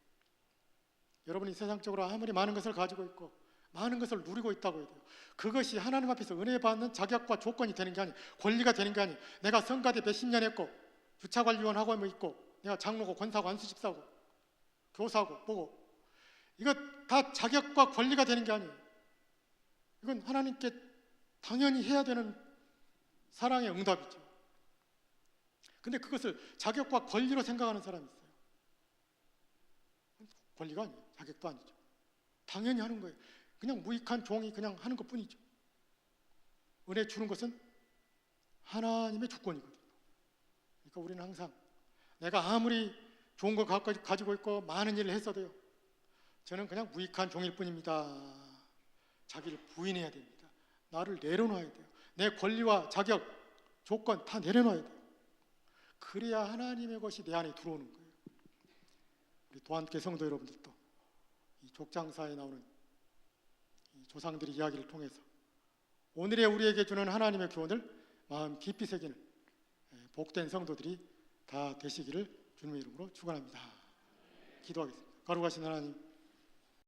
여러분이 세상적으로 아무리 많은 것을 가지고 있고 많은 것을 누리고 있다고 해도 그것이 하나님 앞에서 은혜 받는 자격과 조건이 되는 게 아니에요. 권리가 되는 게 아니에요. 내가 성가대 몇십 년 했고 주차관리원 하고 있고 내가 장로고 권사고 안수집사고 교사고 뭐고 이거 다 자격과 권리가 되는 게 아니에요. 이건 하나님께 당연히 해야 되는 사랑의 응답이죠. 근데 그것을 자격과 권리로 생각하는 사람이 있어요. 권리가 아니에요. 자격도 아니죠. 당연히 하는 거예요. 그냥 무익한 종이 그냥 하는 것뿐이죠. 은혜 주는 것은 하나님의 주권이거든요. 그러니까 우리는 항상 내가 아무리 좋은 거 가지고 있고 많은 일을 했어도요, 저는 그냥 무익한 종일 뿐입니다. 자기를 부인해야 됩니다. 나를 내려놔야 돼요. 내 권리와 자격, 조건 다 내려놔야 돼요. 그래야 하나님의 것이 내 안에 들어오는 거예요. 우리 도안교회 성도 여러분들도 이 족장사에 나오는 이 조상들의 이야기를 통해서 오늘의 우리에게 주는 하나님의 교훈을 마음 깊이 새기는 복된 성도들이 다 되시기를 주님의 이름으로 축원합니다. 기도하겠습니다. 거룩하신 하나님,